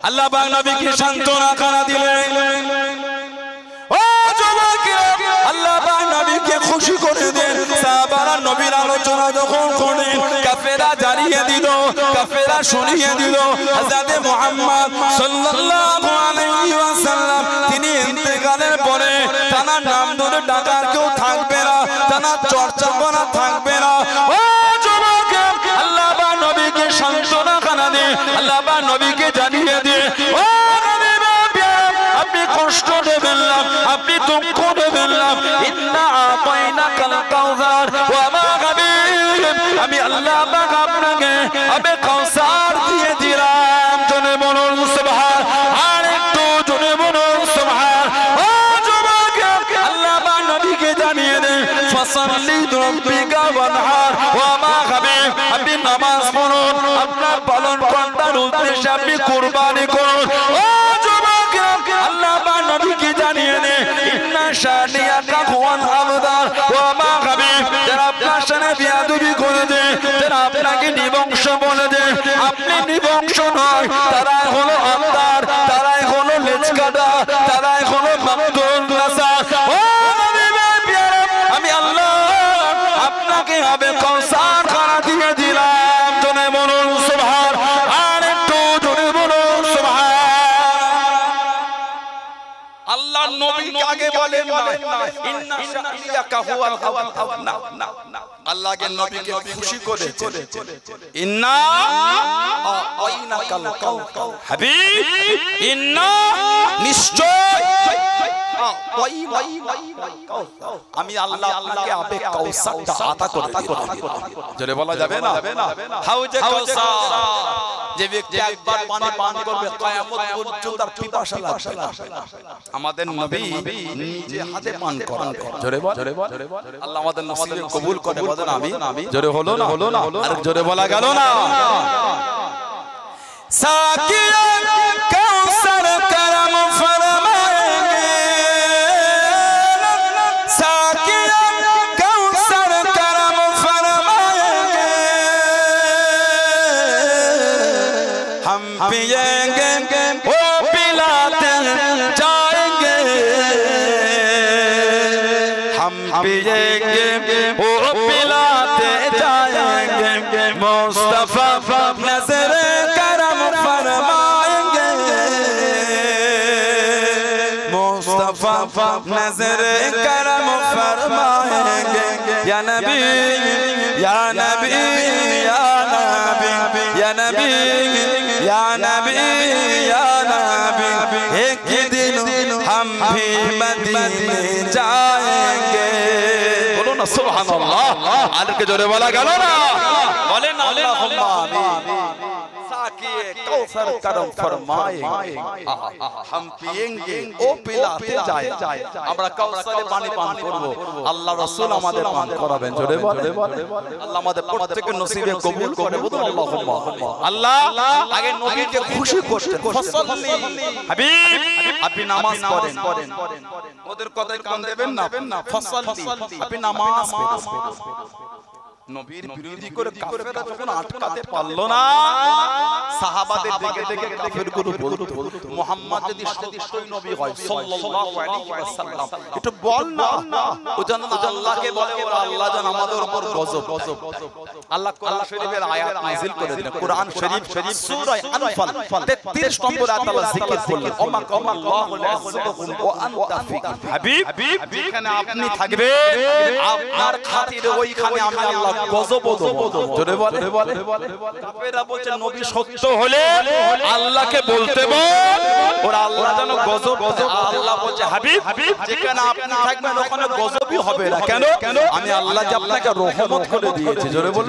আল্লাহ পাক নবীকে সান্ত্বনা খানা দিলেন। ও যুবকেরা, আল্লাহ পাক নবীকে খুশি করে দেন। সাহাবারা নবীর আলোচনা যখন করেন, কাফেরা জানিয়ে দিল, কাফেরা শুনিয়ে দিল হযরত মুহাম্মদ সাল্লাল্লাহু আলাইহি ওয়াসাল্লাম তিনি ইন্তেকালের পরে তার নাম ধরে ডাকার কেউ থাকবে না, তার চর্চা করা থাকবে না। ও যুবকেরা, আল্লাহ পাক নবীকে সান্ত্বনা খানা দেন, আল্লাহ পাক নবীকে জানিয়ে দেন, ও আপনি কষ্ট দেবেন না, আপনি দুঃখ দেবেন না। ইন্না আতাইনাকাল কাউসার ওয়া মা গাবিব, আমি আল্লাহ পাক আপনাকে আবে কাউসার দিয়ে দিলাম। জনে বলুন সুবহান, আর একটু জনে বলুন সুবহান। ও যুবক, আল্লাহ পাক নবীকে জানিয়ে দেন, ফাসাল্লি রাব্বিকা ওয়ানহার ওয়া মা গাবিব, আপনি নামাজ পড়ুন, আপনার পালন কর্তার উদ্দেশ্যে আপনি কুরবানি করুন। ও আল্লাহ পাক নবীকে জানিয়ে দে, ইন্না শানিয়াকা হুয়াল আবতার ওয়া মা গাবিব, যারা আপনার সাথে বিয়াদবি করে দেয়, যারা আপনাকে নিবংশ বলে দেয়, আপনি নিবংশ নয়, তারাই হলো আবতার, তারাই হলো লেজকাটা, তারাই হলো মাকতুল নাসার। ও নবীর প্যারা, আমি আল্লাহ আপনাকে হবে কাউসার খানা দিয়ে দিলাম। জনে বলুন সুবহান, আর একটু জনে বলুন সুবহান। আল্লাহ নবীকে আগে বলেন না ইন্না শানিয়াকা হুয়াল আবতার, না, আল্লাহকে নবীকে খুশি করে ইন্না আতাইনাকাল কাউসার, হাবিব ইন্না নিশ্চয় আমি আল্লাহ আপনাকে আবে কাউসারটা আতা করে দিলাম। জোরে বলা যাবে না? হাউজে কাউসার, যে ব্যক্তি একবার পানি পান করবে কিয়ামত পর্যন্ত তার পিপাসা লাগবে না। আমাদের নবী নিজে হাতে পান করাবে। জোরে বল, আল্লাহ আমাদের নসিবে কবুল করে বলেন আমিন। জোরে হলো না? আর জোরে বলা গেল না? সাকিয়া কাউসার করম ফরমায়েঙ্গে, সাকিয়া কাউসার করম ফরমায়েঙ্গে, हम पिएंगे वो पिलाते जाएंगे, हम पिएंगे वो पिलाते जाएंगे, मुस्तफा नजरे करम फरमाएंगे, मुस्तफा नजरे करम फरमाएंगे। या नबी या नबी या नबी या नबी या नबी या नबी, एक दिन हम भी मदीने जाएंगे। बोलो ना सुबहानाल्लाह, आदर के जोरे वाला गालो ना, बोले ना अल्लाहुम्मा आमीन। साकिए कौसर करम फरमाएंगे, हम पिएंगे ओ पिलाते जाए, আমরা কাউসারে পানি পান করব, আল্লাহ রাসূল আমাদের পান করাবেন। জোরে বলে, আল্লাহ আমাদের প্রত্যেকের নসিবে কবুল করে বলুন আল্লাহুম্মা। আল্লাহ আগে নবীকে খুশি করতেন, ফাসাল্লি হাবিব, আপনি নামাজ পড়েন, ওদের কথায় কান দেবেন না, ফাসাল্লি আপনি নামাজ পড়েন। নবীর বিরোধী করে কাফেররা যখন আটকাতে পারলো না, সাহাবাদের দেখে কাফেরগুলো বলতো, মুহাম্মদ যদি সত্যই নবী হয় সাল্লাল্লাহু আলাইহি ওয়াসাল্লাম, একটু বল না, ও যেন আল্লাহকে বলে, ওরা আল্লাহ যেন আমাদের উপর গজব। আল্লাহ কোরআন শরীফের আয়াত নাযিল করে দিলেন। কোরআন শরীফ সূরা আনফাল 33 নম্বর আয়াত আল্লাহ জিকির করলেন, ওমা কামাল্লাহু আযযাকুম ওয়া আনতা ফিকুম, হাবিব যেখানে আপনি থাকবেন, আপনার খাতিরে ওইখানে আমি আল্লাহ গজব দেব। জোরে বলে, কাফেররা বলছে নবী সত্য হলে আল্লাহকে বলতে বল, ওরা আল্লাহ যেন গজব। আল্লাহ বলছে হাবিব যেখানে আপনি থাকবেন ওখানে গজবই হবে না। কেন? আমি আল্লাহ যে আপনাকে রহমত করে দিয়েছি। জোরে বল,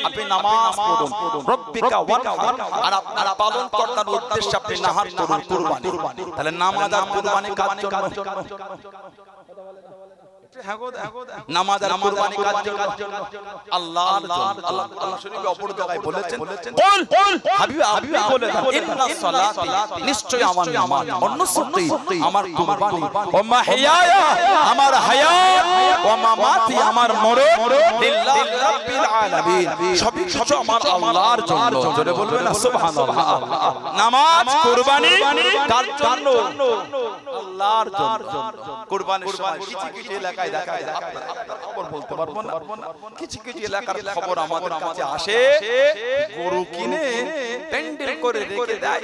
আপনি নামাজ পড়ুন, রব্বিকা ওয়ানহার, আর আপনার পালন কর্তার উদ্দেশ্যে আপনি নাহার করুন, কুরবানি। তাহলে নামাজ আর কুরবানি কার জন্য? নামাজ আর কুরবানি কার জন্য? আল্লাহর জন্য। আল্লাহ শরীফে অপর জায়গায় বলেছেন, কুল হাবিব আপনি বলে দেন, ইন্নাস সালাতি নিশ্চয় আমার নামাজ, অনুসুতি আমার কুরবানি, ওয়া মাহিয়ায়া আমার হায়াত, ওয়া মামাতি আমার মরণ, লিল্লাহি রাব্বিল আলামিন সবই কিছু আমার আল্লাহর জন্য। জোরে বলবেন না সুবহানাল্লাহ। নামাজ কুরবানি কার জন্য? আল্লাহর জন্য। কুরবানির সময় কিছু কিছু এলাকায় দেখা যায়, আপনারা খবর বলতে পারবো না, কিছু কিছু এলাকার খবর আমাদের কাছে আসে, গরু কিনে প্যান্ডেল করে রেখে দেয়,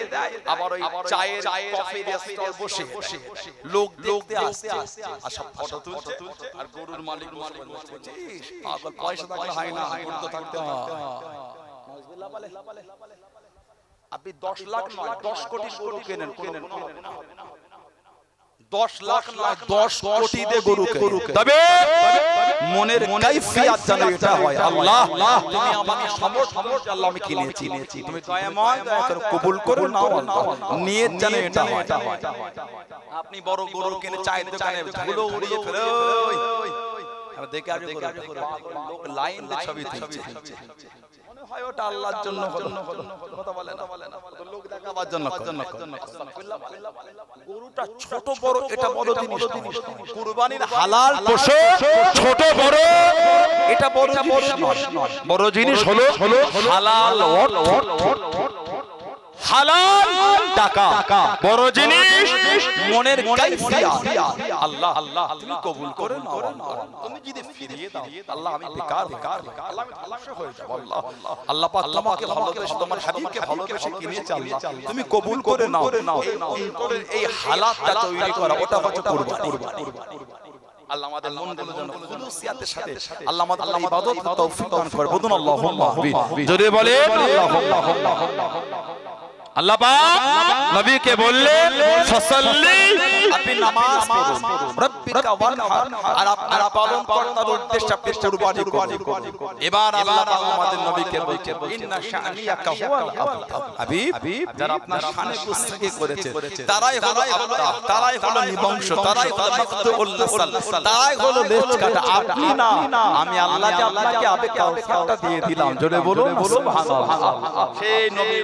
আবার ওই চায়ের কফির স্টল বসে লোক দেখতে আসছে, আর সব ফটো তুলছে, আর গরুর মালিক বলছে পাগল, পয়সা থাকলে হয় না, গরু তো থাকতে হয়। আপনি 10 লাখ নয় 10 কোটি গরু কেনেন, 10 লাখ নয় 10 কোটি দিয়ে গরু কেনেন, তবে মনের কাইফিয়াত যেন এটা হয়, আল্লাহ তুমি আমাকে সমর্থন আল্লাহ আমি কিনেছি, তুমি দয়াময় দয়া করে কবুল করে নাও, নিয়ত যেন এটা হয়। আপনি বড় গরু কিনে চায়ের দোকানে ধুলো উড়িয়ে ফেলে, আমরা দেখে আগে লোক লাইন দিয়ে ছবি তুলছে, মনে হয় ওটা আল্লাহর জন্য হলো, কথা বলে না, লোক দেখাবার জন্য। গরুটা ছোট বড় এটা বড় জিনিস, কুরবানির হালাল পশু ছোট বড় এটা বড় জিনিস, বড় জিনিস হলো হালাল হালাল টাকা, বড় জিনিস মনের কাইফিয়াত। আল্লাহ তুমি কবুল করে নাও, তুমি যদি ফিরিয়ে দাও আল্লাহ আমি বেকার আল্লাহ আমি ধ্বংস হয়ে যাব, আল্লাহ পাক তোমাকে ভালোবেসে তোমার হাবিবকে ভালোবেসে কিনেছে, আল্লাহ তুমি কবুল করে নাও। এই হালাতটা তৈরি করা ওটা হচ্ছে কুরবানি। আল্লাহ আমাদের মনগুলো যেন খুলুসিয়াতের সাথে আল্লাহ আমাদের ইবাদত তৌফিক দান করে। বলুন আল্লাহুম্মা আমিন, জোরে বলেন আল্লাহুম্মা। আল্লাহ পাক নবীকে বললেন ফাসাল্লি, আপনি নামাজ পড়ুন, রাব্বিকা ওয়ানহার, আর আপনার পালনকর্তার উদ্দেশ্যে আপনি কুরবানি করুন। এবার আল্লাহ পাক আমাদের নবীকে বলছেন ইন্না শানিয়াকা হুয়াল আবতার, হাবিব যারা আপনার শানে কুস্তাকি করেছে তারাই হলো আবতার, তারাই হলো নিবংশ, তারাই হলো মাকতুউল নাসল, তারাই হলো লেজ কাটা, আপনি না। আমি আল্লাহ যে আপনাকে আবেগটা দিয়ে দিলাম, জোরে বলুন সুবহানাল্লাহ। সেই নবীর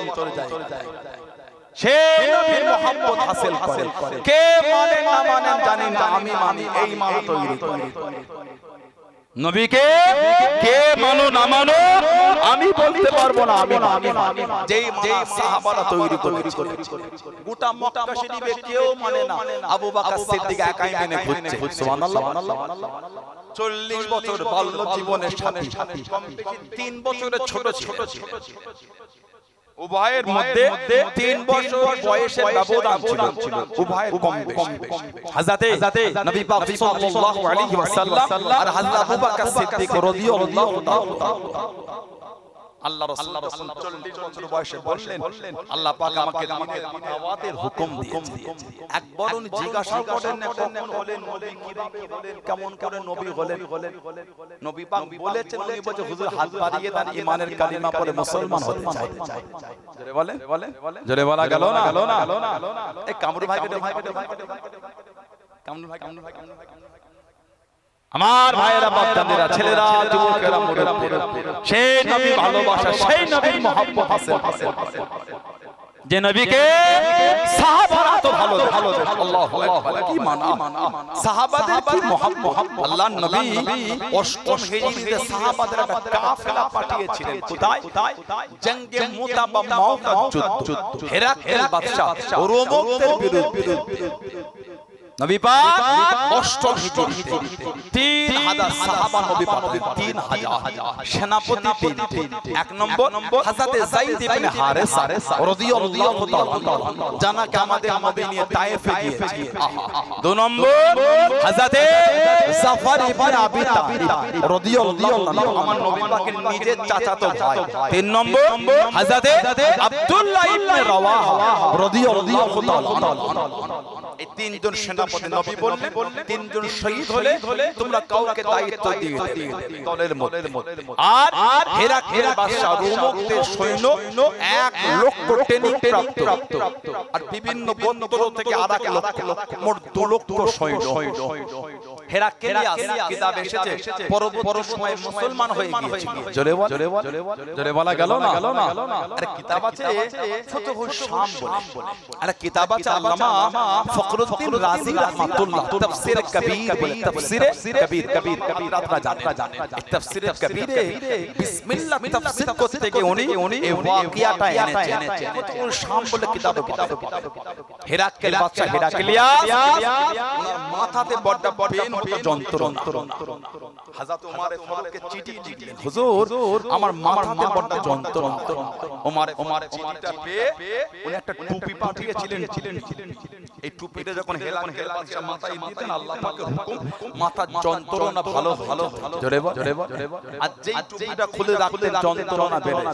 অন্তরে যায়, সেই নবীর মুহাব্বত হাসিল করে। কে মানে না মানে জানি না, আমি মানি, এই মানা তৈরি করে। নবীকে কে মানো না মানো আমি বলতে পারবো না, আমি যেই সাহাবারা তৈরি করেছে। গোটা মক্কা শরীফে কেউ মানে না, আবু বকর সিদ্দিক একাই মেনে ঘুরছে, সুবহানাল্লাহ। 40 বছর বাল্য জীবনের সাথী, 3 বছরের ছোট ছোট ছিল, উভয়ের মধ্যে 3 বছর বয়সের ব্যবধান ছিল, উভয়ের কম বেশি। হযরতে নবী পাক সাল্লাল্লাহু আলাইহি ওয়াসাল্লাম আর হযরত আবু বকর সিদ্দিক রাদিয়াল্লাহু তাআলা আল্লাহ রাসূল 40 বছর বয়সে বললেন আল্লাহ পাক আমাকে দাওয়াতের হুকুম দিয়েছে। একবার উনি জিজ্ঞাসা করেন না কখন হলেন নবী, কিভাবে হলেন, কেমন করে নবী হলেন? নবী পাক বলেছেন, উনি বলে হুজুর হাত বাড়িয়ে দেন, ঈমানের কালিমা পড়ে মুসলমান হতে চাই। জোরে বলে, জোরে বলা গেল না। এই কামরু ভাই আমার ভাইয়েরা, বাপদাদেরা, ছেলেরা, যুবকেরা, মুরব্বিরা, সেই নবী ভালোবাসা, সেই নবীর মহব্বত আছে, যে নবীকে সাহাবারা তো ভালো। আল্লাহু আকবার, কি মানা সাহাবাদের কি মহব্বত। আল্লাহর নবী 8ম হিজরিতে সাহাবাদের একটা কাফেলা পাঠিয়েছিলেন, কোথায়? জঙ্গে মুতা বা মাউতা যুদ্ধ, হেরাকেল বাদশা রোমকদের বিরুদ্ধে। নবী পাক 8ম হিজরিতে 3000 সাহাবা নবী পাঠালেন, 3000 সেনাপতি 3। 1 নম্বর হযরতে যায়েদ ইবনে হারেসা রাদিয়াল্লাহু তাআলা, জানাকে আমাদের মদিনায় তায়েফে গিয়েছে। 2 নম্বর হযরতে জাফর ইবনে আবি তালিব রাদিয়াল্লাহু আনহু, আমার নবী পাকের নিজের চাচাতো ভাই। 3 নম্বর হযরতে আব্দুল্লাহ ইবনে রাওয়াহা রাদিয়াল্লাহু তাআলা। এই 3 জন সেনাপতি নবী বললেন 3 জন শহীদ হলে তোমরা কাউকে দায়িত্ব দিয়ে দেবে দলের মধ্যে। আর হেরাকেল বাদশা রোমকদের সৈন্য 1 লক্ষ ট্রেনিং প্রাপ্ত, আর বিভিন্ন বন্দর থেকে আরেক লক্ষ, মোট 2 লক্ষ সৈন্য। হেরাক্লিয়াস কিতাব এসেছে পরবর্তী সময়ে মুসলমান হয়ে গিয়েছে জোরে বলা গেল না আরে কিতাব আছে ফুতুহুশ শাম বলে আরে কিতাব আছে আল্লামা ফখরুদ্দিন রাজি রাহমাতুল্লাহ তাফসীর কবীর বলে তাফসীর কবীর আপনারা জানেন এই তাফসীর কবীরে বিসমিল্লাহ তাফসীর করতে গিয়ে উনি এই ওয়াকিয়াটা এনেছেন ফুতুহুশ শাম বলে কিতাবে হেরাক্লিয়াস বাদশা হেরাক্লিয়াস ওনার মাথাতে বড় পেন হতো যন্ত্রণা হযরত ওমর ফারুককে চিঠি লিখলেন হুজুর আমার মাথাতে বড় যন্ত্রণা ওমর চিঠিটা পেয়ে উনি একটা টুপি পাঠিয়েছিলেন এই টুপিটা যখন হেরাক্লিয়াস বাদশা মাথায় দিতেন আল্লাহ পাকের হুকুম মাথার যন্ত্রণা ভালো জোরে বল আর যেই টুপিটা খুলে রাখলেন যন্ত্রণা বেড়ে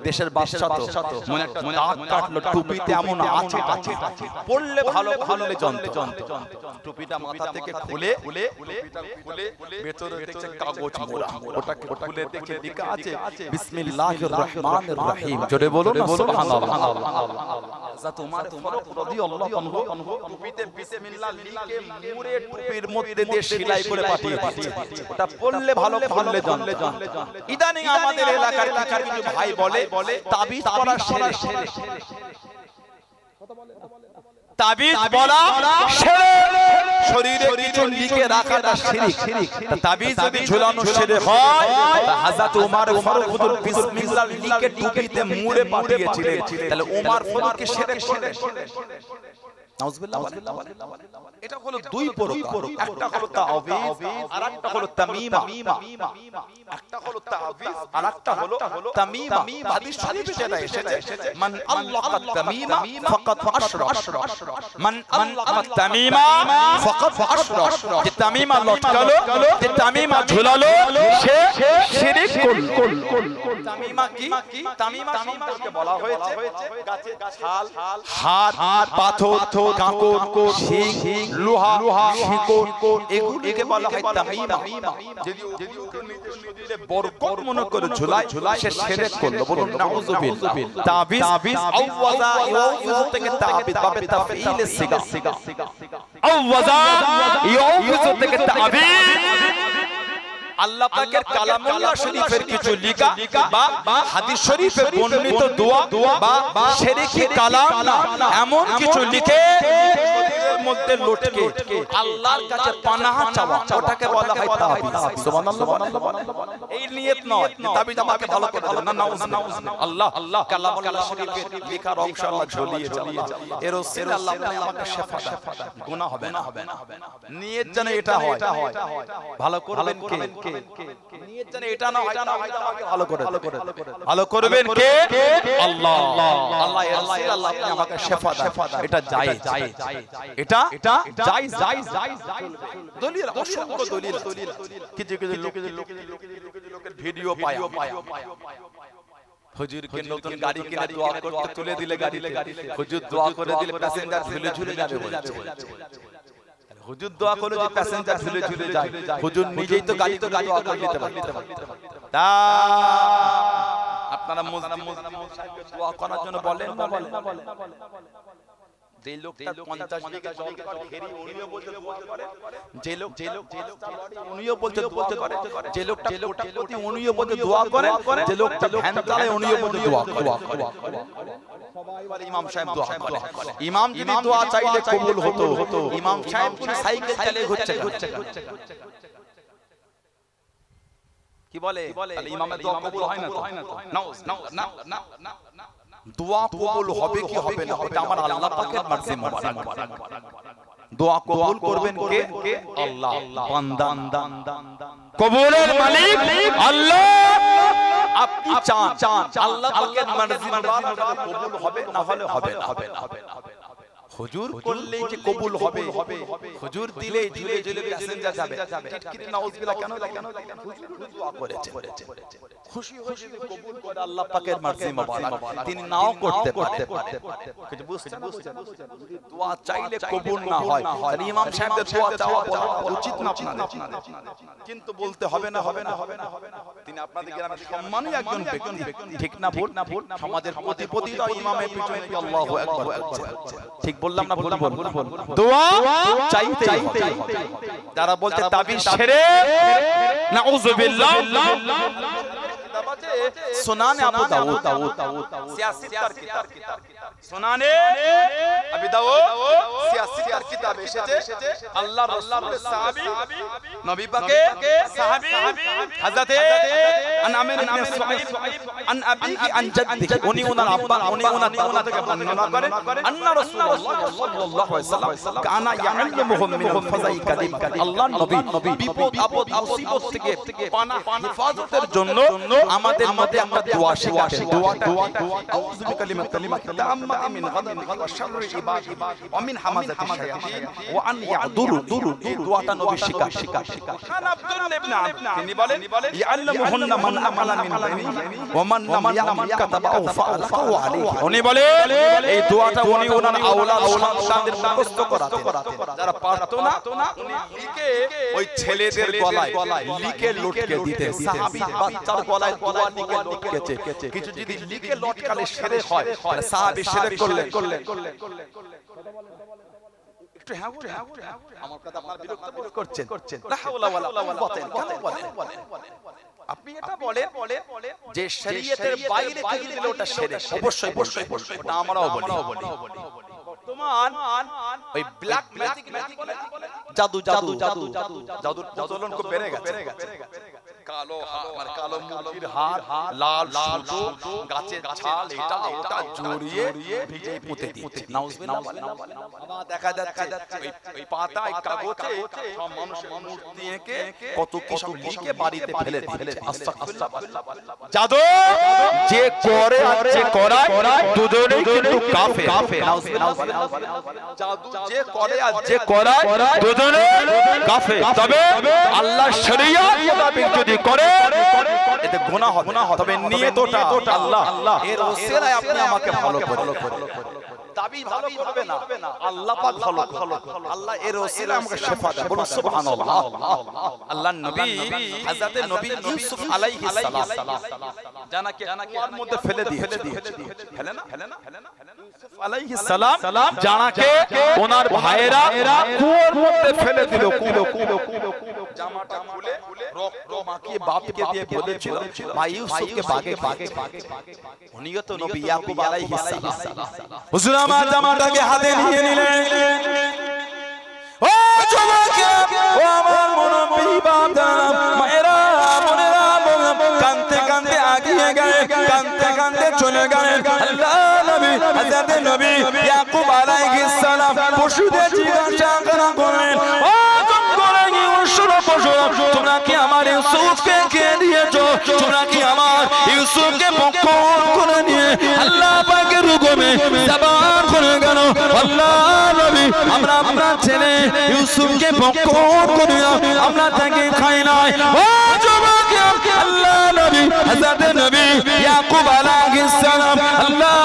দেশের বাদশা তো মনে একটা দাগ কাটলো টুপিতে এমন আছে পড়লে ভালো খুললে যন্ত্রণা টুপিটা মাথা থেকে খুলে ভেতরে দেখছে কাগজ মোড়া ওটাকে খুলে দেখে লেখা আছে বিসমিল্লাহির রহমানির রহিম জোরে বলো না সুবহানাল্লাহ হযরত ওমর ফারুক রাদিয়াল্লাহু আনহু টুপিতে বিসমিল্লাহ লিখে মুড়ে টুপির মধ্যে দিয়ে সেলাই করে পাঠিয়ে দিয়েছে ওটা পড়লে ভালো খুললে যন্ত্রণা ইদানিং আমাদের এলাকার কিছু ভাই বলে তাবিজ পড়া সেরে তাবিজ বলা শরীরে কিছু লিখে রাখাটা শিরক তাবিজ যদি ঝুলানো শিরক হয় তা হযরত ওমর ফারুক হুজুর বিসমিল্লাহ লিখে টুপিতে মুড়ে পাঠিয়েছিলেন তাহলে ওমর ফারুক কি শিরক করলেন নাউজুবিল্লাহ এটা হলো দুই প্রকার একটা হলো তাবিজ আর একটা হলো তামিমা একটা হলো তাবিজ আর একটা হলো তামিমা হাদিস শরীফে যেটা এসেছে মান আল্লাকা তামিমা ফাকাত আশরাক মান আল্লাকা তামিমা ফাকাত আশরাক যে তামিমা লটকালো যে তামিমা ঝুলালো সে শিরক করল তামিমা কি তামিমা সম্পর্কে বলা হয়েছে গাছের ছাল হাত পাথর কাঁকর শিং লোহা শিকড় এগুলোকে বলা হয় তামিমা যদি নিজের শরীরে বরকত মনে করে ঝুলায় সে শিরক করলো বলুন নাউজুবিল্লাহ তাবিজ আওয়াজা ইউজু থেকে তাবিজ বাবে তাফঈল সিগা আওয়াজা ইউজু থেকে তাবিজ আল্লাহ পাকের কালামুল্লাহ শরীফের কিছু লেখা বা হাদিস শরীফে বর্ণিত দোয়া বা শিরকি কালাম এমন কিছু লিখে শরীরের মধ্যে লটকে আল্লাহর কাছে পানাহ চাওয়া ওটাকে বলা হয় তাবিজ সুবহানাল্লাহ এই নিয়ত নয় তাবিজ আমাকে ভালো করে দেন না নাউজুবিল্লাহ আল্লাহ কালামুল্লাহ শরীফের লেখার অংশ আল্লাহ ঝুলিয়ে চালিয়ে এর ওসিলে আল্লাহ আমাকে শিফা দেন গুনাহ হবে না নিয়ত যেন এটা হয় ভালো করবেন কে নিয়ত যেন এটা না হয় আমাকে ভালো করবেন কে আল্লাহ আল্লাহ আপনি আমাকে শিফা দেন এটা জায়েজ এটা জায়েজ দলিল অসংখ্য দলিল কিছু লোকের ভিডিও পায় হুজুর কে নতুন গাড়ি কিনে দোয়া করতে তুলে দিলে গাড়ি হুজুর দোয়া করে দিলে প্যাসেঞ্জার ঝুলে যাবে বলছে হুজুর দোয়া করে যে প্যাসেঞ্জার ঝুলে যায় হুজুর নিজেই তো গাড়ি দোয়া করে নিতে পারে তা আপনারা সাহেবকে দোয়া করার জন্য বলেন না যে লোকটা 50 বিঘা জল ঘেরি উনিও বলতে পারে যে লোক উনিও বলতে পারে যে লোকটা কোটি উনিও বলতে দোয়া করে যে লোকটা ভ্যান চালায় উনিও বলতে দোয়া করে সবাই বলে ইমাম সাহেব দোয়া করে ইমাম যদি দোয়া চাইলে কবুল হতো ইমাম সাহেব কোন সাইকেল চালিয়ে ঘুরছে কি বলে তাহলে ইমামের দোয়া কবুল হয় না না দোয়া কবুল হবে কি হবে না এটা আমার আল্লাহ পাকের মার্জি মুবারক দোয়া কবুল করবেন কে আল্লাহ বান্দা কবুলের মালিক আল্লাহ আপনি চান আল্লাহ পাকের মার্জি মুবারক কবুল হবে না হলে হবে না হুজুর করলেই যে কবুল হবে হুজুর দিলেই ঝুলে প্যাসেঞ্জার যাবে টিটকিরি নাউজুবিল্লাহ কেন হুজুর দোয়া করেছে খুশি হয়ে যদি কবুল করে আল্লাহ পাকের মার্জি মোবারক, তিনি নাও করতে পারেন। কিছু বুঝছেন? যদি দোয়া চাইলে কবুল না হয় তাহলে ইমাম সাহেবদের দোয়া চাওয়া উচিত না আপনাদের, কিন্তু বলতে হবে না, হবে না, হবে না, তিনি আপনাদের গ্রামের সম্মানী একজন ব্যক্তি, ঠিক না ভুল? সমাজের প্রতিপতি তো ইমামের পিছনে আল্লাহু আকবার, ঠিক বললাম না? ভুল দোয়া চাইতে হবে। যারা বলতে তাবিজ শিরক, নাউযুবিল্লাহ, सुनाने अबू दाऊद, सियासत किताब, सुनाने अबू दाऊद सियासत किताब এসেছে আল্লাহ রাসূলের সাহাবী নবী পাকের সাহাবী হযরতে আনামির ইবনে সুহাইব আন আবিহি আন জাদ্দিহি, উনি ওনার আব্বা, উনি ওনার দাদা থেকে বর্ণনা করেন আন্না রাসূলুল্লাহ সাল্লাল্লাহু আলাইহি ওয়াসাল্লাম কানা ইয়াল্লুমুহুম মিন ফাযাই কালিম, আল্লাহ নবী বিপদ আপদ মুসিবত থেকে পানা হেফাজতের জন্য আমাদের মধ্যে আমরা দোয়া শিখাতেন। দোয়া আউযু বিকালিমাতি তাম্মাতি মিন গাদাবি ওয়া শাররি ইবাদি ওয়া মিন হামাযাতি শায়াতিন ওয়া আন ইয়াদুরু, এই দোয়াটা নবী শিখাতেন। খান আব্দুল্লাহ ইবনে আব্দ তিনি বলেন ইয়াল্লামুহুন্না মান আমালা মিন বাইনি ওয়া মান লাম ইয়ামান কাতাবাহু ফাআলাহু আলাইহি, উনি বলেন এই দোয়াটা উনি ওনার আওলাদ সন্তানদের মুখস্থ করাতেন। যারা পারতো না উনি লিখে ওই ছেলেদের গলায় লিখে লটকে দিতেন। সাহাবীর বাচ্চার গলায় দোয়া লিখে লটকেছে, কিছু যদি লিখে লটকালে শিরক হয় তাহলে সাহাবী শিরক করলেন। একটু হ্যাঁ বলে, আমার কথা আপনারা বিরক্ত করছেন, লা হাওলা ওয়ালা কুওয়াতা ইল্লা বিল্লাহ। আপনি এটা বলেন যে শরীয়তের বাইরে থেকে দিলে ওটা শিরক, অবশ্যই ওটা আমরাও বলি। বর্তমান ওই ব্ল্যাক ম্যাজিক জাদুর প্রচলন খুব বেড়ে গেছে। কালো মানে কালো মুরগির হাড়, লাল সুতো, গাছের ছাল, এটা জড়িয়ে ভিজে পুঁতে দিচ্ছে। নাউজুবিল্লাহ। দেখা যাচ্ছে ওই পাতায় কাগজে সব মানুষের মূর্তি এঁকে কত কি সব লিখে বাড়িতে ফেলে দিচ্ছে। আস্তাগফিরুল্লাহ। জাদু যে করে আর যে করায় দুজনেই কিন্তু কাফের। নাউজুবিল্লাহ। জাদু যে করে আর যে করায় দুজনেই কাফের। তবে আল্লাহর শরীয়ত মোতাবেক যদি করে এতে গুনাহ হবে, তবে নিয়তটা আল্লাহ এর ওসিলায় আপনি আমাকে ভালো করে তাবিজ ভালো করবে না, আল্লাহ পাক ভালো করবে। আল্লাহ এর ওসিলায় আমাকে শিফা দেন, বলুন সুবহানাল্লাহ। আল্লাহর নবী হযরত নবী ইউসুফ আলাইহিস সালাম জানাকে কুয়ার মধ্যে ফেলে দিয়েছে, ফেলে না ইউসুফ আলাইহিস সালাম জানাকে ওনার ভাইয়েরা কুয়ার মধ্যে ফেলে দিল। জামাটা খুলে রক্ত মাখিয়ে বাপকে দিয়ে বলেছিল ভাই ইউসুফকে বাগে উনিও তো নবী ইয়াকুব আলাইহিস সালাম। হুজুর আমার জামাটাকে হাতে নিয়ে নিলেন। ও যুবক, ও আমার মুরব্বি বাপদাদা মায়েরা বোনেরা, কাঁদতে কাঁদতে আগিয়ে গেলেন, কাঁদতে কাঁদতে চলে গেলেন। আল্লাহ নবী হযরত নবী ইয়াকুব আলাইহিস সালাম পশুদের জিজ্ঞাসা করলেন, ও তোমরা কি আমার ইউসুফকে কে দিয়েছো? তোমরা কি আমার ইউসুফকে বক্ষণ করে নিয়ে আল্লাহ পাকের হুকুমে জবান করে গেল? আল্লাহ নবী আমরা আপনার ছেলে ইউসুফকে বক্ষণ করে আমরা তাকে খাই নাই। ও যুবক, আল্লাহ নবী হযরত নবী ইয়াকুব আলাইহিস সালাম, আল্লাহ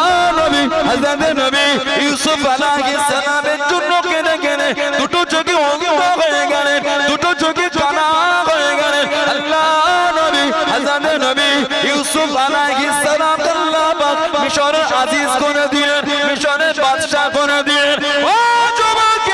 নবী হযরত নবী ইউসুফ আলাইহিস সালামের জন্য কেঁদে কেঁদে দুটো চোখে অন্ধ হয়ে গেলেন, দুটো চোখে কানা হয়ে গেলেন। আল্লাহ নবী হযরত নবী ইউসুফ আলাইহিস সালাম আল্লাহ পাক মিশরের আজিজ করে দিলেন, মিশরের বাদশা করে দিলেন। ও যুবক,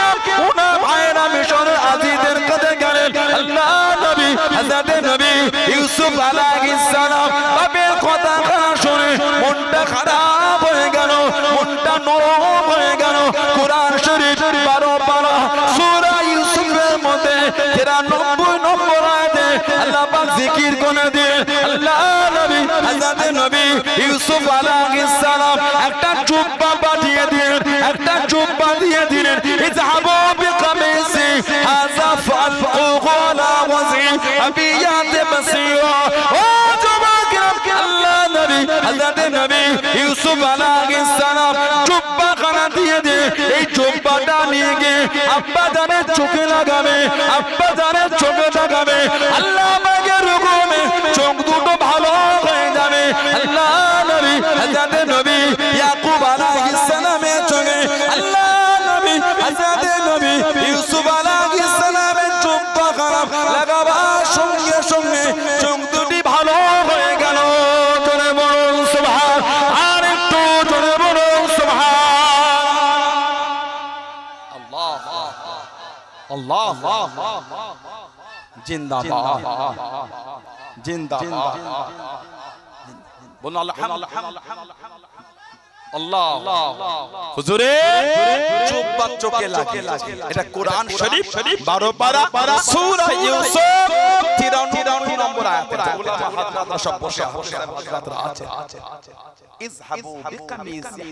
ওনার ভাইরা মিশরের আজিজের কাছে গেলেন। আল্লাহ নবী হযরত নবী ইউসুফ আলাইহিস সালাম বাপের কথা শুনে মনটা খারাপ হয়ে গেল, মনটা নরম হয়ে গেল। কোরআন শরীফ 12 পারা সূরা ইউসুফের মধ্যে 93 নম্বর আয়াতে আল্লাহ পাক জিকির করে দিয়ে আল্লাহ নবী হযরত নবী ইউসুফ আলাইহিস সালাম একটা জুব্বা পাঠিয়ে দিলেন, একটা জুব্বা দিয়ে দিলেন। ইযহাবু বিকামিসি হাযা ফালকুহু আলা ওয়াজি আবিয়াত বাসীরা। ও যুবক, আল্লাহ নবী হযরত নবী ইউসুফ আলাইহিস সালাম জুব্বা খানা দিয়ে দিয়ে এই জুব্বাটা নিয়ে গিয়ে আব্বা জানের চোখে লাগাবে, আব্বা জানের চোখে লাগাবে। আল্লাহ পাকের হুকুমে চোখ দুটো ভালো হয়ে যাবে। আল্লাহ নবী হযরত নবী ইয়াকুব আলাইহিস সালামের চোখে, আল্লাহ নবী হযরত নবী ইউসুফ আলাইহিস সালামের চোখটা খারাপ লাগাবার সঙ্গে সঙ্গে চোখ দুটি ভালো হয়ে গেল। জোরে বলুন সুবহান, আর একটু জোরে বলুন সুবহান। আল্লাহ আল্লাহ জিন্দাবাদ জিন্দাবাদ বলুন আল্লাহ হুজুরে চুপবাক চোখে লাগে, এটা কোরআন শরীফ 12 পারা সূরা ইউসুফ 93 নম্বর আয়াতে উলামা হাজরাতরা সব বসে হাজরাতরা আছে ইযহাবু বিকামিজি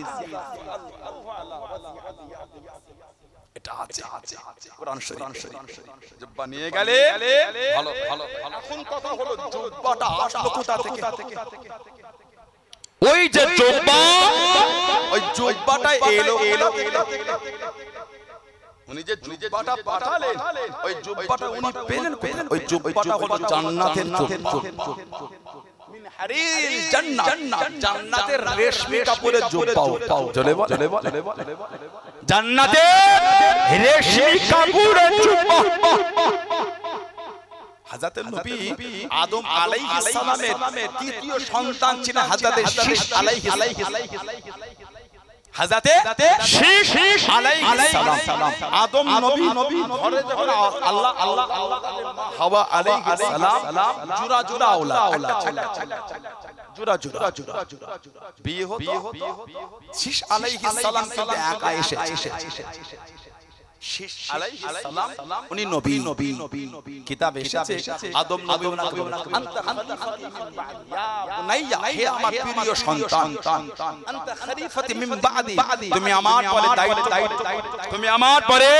এটা আছে কোরআন শরীফ জুব্বা নিয়ে গেলে ভালো ভালো। এখন কথা হলো জুব্বাটা আসলো কোথা থেকে? ওই যে জুব্বা, ওই জুব্বাটা এলো উনি যে জুব্বাটা পাঠালেন, ওই জুব্বাটা উনি পেলেন। ওই জুব্বাটা হলো জান্নাতের জুব্বা, মিন হারির জান্নাত, জান্নাতের রেশমি কাপড়ের জুব্বা। চলে বল জান্নাতের রেশমি কাপড়ের জুব্বা। হযরত নবী আদম আলাইহিস সালামের তৃতীয় সন্তান ছিলেন হযরত শীশ আলাইহিস সালাম। আদম নবী ঘরে যখন আল্লাহ হাওয়া আলাইহিস সালাম জোড়া আওলাদ জোড়া বিয়ে হতো। শীশ আলাইহিস সালাম কিন্তু একা এসেছে। শীশ আলাইহিস সালাম উনি নবী, কিতাবে এসেছে আদম নবী ওনাকে আনতা খলিফাতি মিন বাদি, ইয়া বুনাইয়া হে আমার প্রিয় সন্তান, আনতা খলিফাতি মিন বাদি, তুমি আমার পরে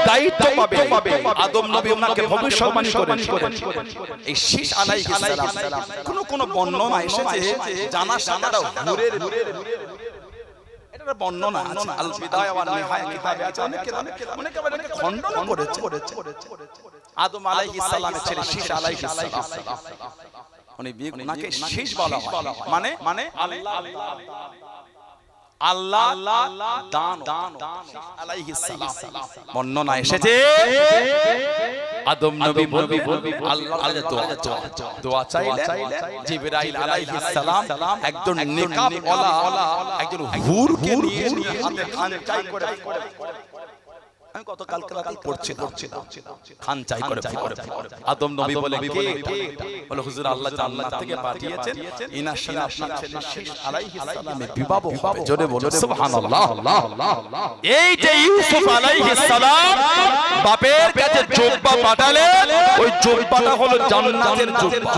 দায়িত্ব পাবে। আদম নবী ওনাকে ভবিষ্যৎবাণী করেন। এই শীশ আলাইহিস সালাম কোন বর্ণনা এসেছে জানা সানারা হুরের এটা বর্ণনা আছে, আল বিদায়া ওয়ান নিহায়া কিতাবে আছে। অনেকে খণ্ডন করেছে। আদম আলাইহিস সালামের ছেলে শীশ আলাইহিস সালাম, উনি ওনাকে শীশ বলা হয়, মানে আল্লাহ দান আলাইহিস সালাম। বর্ণনা এসেছে আদম নবী আল্লাহর দোয়া চাইলেন, জিবরাইল আলাইহিস সালাম একজন নেকাব ওয়ালা একজন হুরকে নিয়ে হাতে খান চাই করে, আমি কত কালকে পড়ছিলাম খান চাই করে আদম নবী বলে কে? বলে হুজুর আল্লাহ জান্নাত থেকে পাঠিয়েছেন, ইনার সাথে আপনার ছেলে শীশ আলাইহিস সালামের বিবাহ হবে। জোরে বলুন সুবহানাল্লাহ। এই যে ইউসুফ আলাইহিস সালাম বাপের কাছে জুব্বা পাঠালেন, ওই জুব্বাটা হলো জান্নাতের জুব্বা।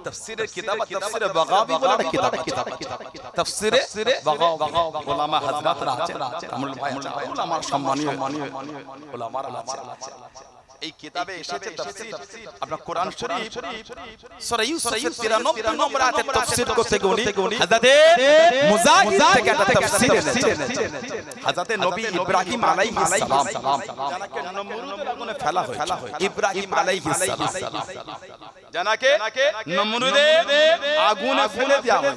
তাফসীরের কিতাব তাফসীরে বাগাবী বলে একটা কিতাব, তাফসীরে বাগাবী উলামা হযরতরা আছে, আমরুল ভাই আছে, উলামা সম্মানীয় উলামারা আছে। এই কিতাবে এসেছে তাফসীর, আপনার কোরআন শরীফ সূরা ইউসুফ 93 নম্বর আয়াতে তাফসীর করতে গিয়ে হযরত মুজাহিদ থেকে একটা তাফসীর এনেছে। হযরত নবী ইব্রাহিম আলাইহিস সালাম যাকে নমরুদের আগুনে ফেলা হয়, ইব্রাহিম আলাইহিস সালাম জানাকে নমরুদের আগুনে ফেলে দেওয়া হয়।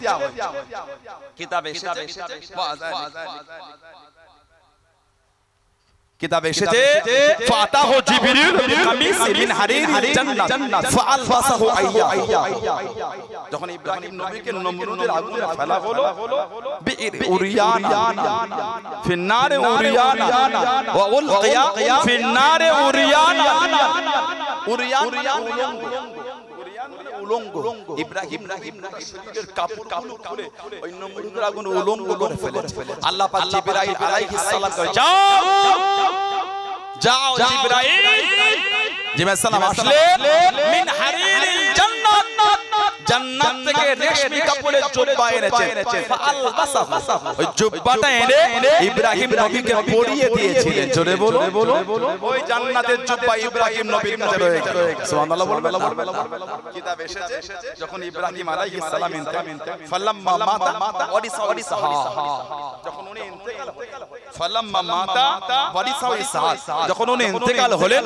কিতাবে এসেছে ফাতাহু জিবরিল বিকামিস মিন হারির জান্নাত ফাআলবাসাহু আইয়া। যখন ইব্রাহিম নবীকে নমরুদের আগুনে ফেলা হলো, বিইর উরিয়ানা ফিন নারে উরিয়ানা ওয়া উলকিয়া ফিন নারে উরিয়ানা উলঙ্গ। ইব্রাহিম শরীরের কাপড় খুলে ওই নমরুদের আগুনে উলঙ্গ করে ফেলেছে। আল্লাহ পাক জিবরাইল আলাইহিস সালাম কয় যাও জিবরাইল। জিবরাইল সালাম আসলে মিন হারিরিল জান্নাত, জান্নাত থেকে রেশমি কাপড়ের জুব্বা এনেছেন ফালবাসাহু ওই জুব্বাটা এনে ইব্রাহিম নবীকে পরিয়ে দিয়েছিলেন জোরে বলো ওই জান্নাতের জুব্বা ইব্রাহিম নবীর কাছে রয়ে গেল সুবহানাল্লাহ বলবেন কিতাব এসেছে যখন ইব্রাহিম আলাইহিস সালাম ফালাম্মা মাতা ওয়ারিসা যখন উনি ইন্তেকাল ফালাম্মা মাতা ওয়ারিসা ইসহাক যখন উনি ইন্তেকাল হলেন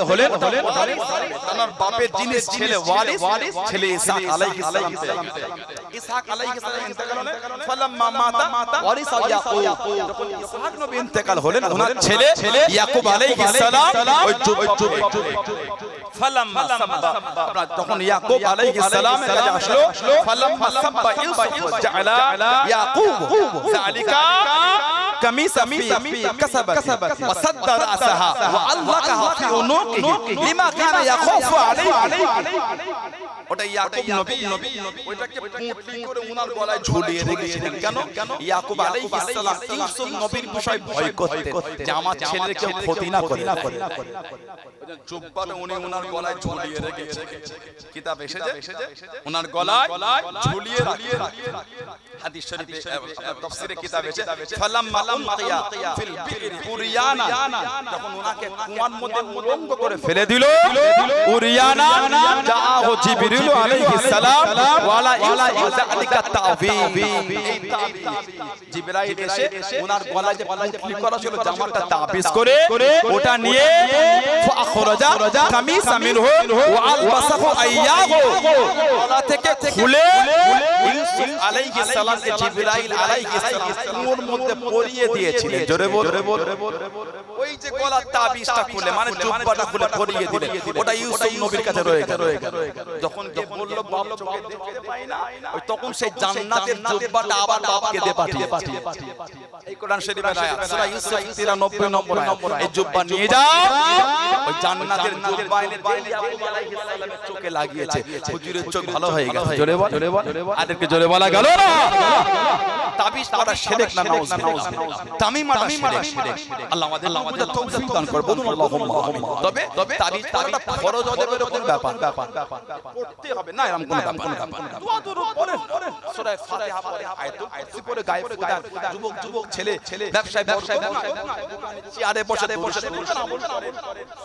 ওনার বাপের জিনিস ছেলে ওয়ারিস ছেলে ইসহাক আলাইহিস সালাম ইসহাক আলাইহিস সালাম ইন্তেকাল হলেন ফালাম্মা মাতা ওয়ারিসা ইয়াকুব যখন ইসহাক নবী ইন্তেকাল হলেন ওনার ছেলে ইয়াকুব আলাইহিস সালাম ওই ফালাম্মা সাব্বা যখন ইয়াকুব আলাইহিস সালামের কাছে আসলো ফালাম্মা সাব্বা ইউসুফ জাআলা ইয়াকুব যালিকা কামিসা ফি কাসাবাত ওয়াসাদ্দা রাসাহা ওয়াআল্লাকাহা ফি উনুকিহি লিমা কানা ইয়াখাফু আলাইহি ওটা ইয়াকুব নবী ওইটাকে পুঁটলি করে ওনার গলায় ঝুলিয়ে রেখেছিলেন কেন ইয়াকুব আলাইহিস সালাম ইউসুফ নবীর বিষয় ভয় করতেন যে আমার ছেলের কেউ ক্ষতি না করে জুব্বাটা উনি ওনার গলায় ঝুলিয়ে রেখেছে কিতাব এসেছে ওনার গলায় ঝুলিয়ে রাখেন হাদিস শরীফে তাফসীরে কিতাব এসেছে ফালাম্মা উলকিয়া ফিল বিরি উরিয়ানা যখন ওনাকে কুয়ার মধ্যে উলঙ্গ করে ফেলে দিল উরিয়ানা জাআহু জিবরিল আলাইহিস সালাম ওয়ালা ইযালিকা তাওবীব এই তাবিজ জিবরাইল এসে ওনার গলায় যে পুঁটলি করা ছিল জামাটা তাবিজ করে ওটা নিয়ে ফাখরাজা কামিসা মিনহু ওয়া আলবাসাহু আইয়াহু গলা থেকে খুলে ইউসুফ আলাইহিস সালামকে জিবরাইল আলাইহিস সালাম ওর মধ্যে পরিয়ে দিয়েছিলেন জোরে বল ওই যে গলার তাবিজটা খুলে মানে জুব্বাটা খুলে পরিয়ে দিলেন ওটা ইউসুফ নবীর কাছে রয়ে গেল যখন কে বলল বাপ চোখে দেখতে পাই না ওই তখন সেই জান্নাতের জুব্বাটা আবার বাপকে দিয়ে পাঠিয়ে এই কোরআন শরীফের আয়াত সূরা ইউসুফ 93 নম্বর এই জুব্বা নিয়ে যাও ওই জান্নাতের জুব্বা এনে ইয়াকুব আলাইহিস সালামের চোখে লাগিয়েছে হুজুরের চোখ ভালো হয়ে গেছে জোরে বল আদেরকে জোরে বলা গেল না তাবিজ করা শিরক না নাউজুবিল্লাহ তামিমাটা শিরক আল্লাহ আমাদের বুঝার তৌফিক দান করুন বলুন আল্লাহুম্মা আমিন তবে তাবিজ করাটা ফরজ ওয়াজিবের উপর ব্যাপার পড়তে হবে না এরকম কোনো ব্যাপার দোয়া দরুদ পড়েন সূরা ফাতিহা পড়ে আয়াতুল কুরসি পড়ে গায়ে ফুদান যুবক ছেলে ব্যবসায় চেয়ারে বসে আমল করেন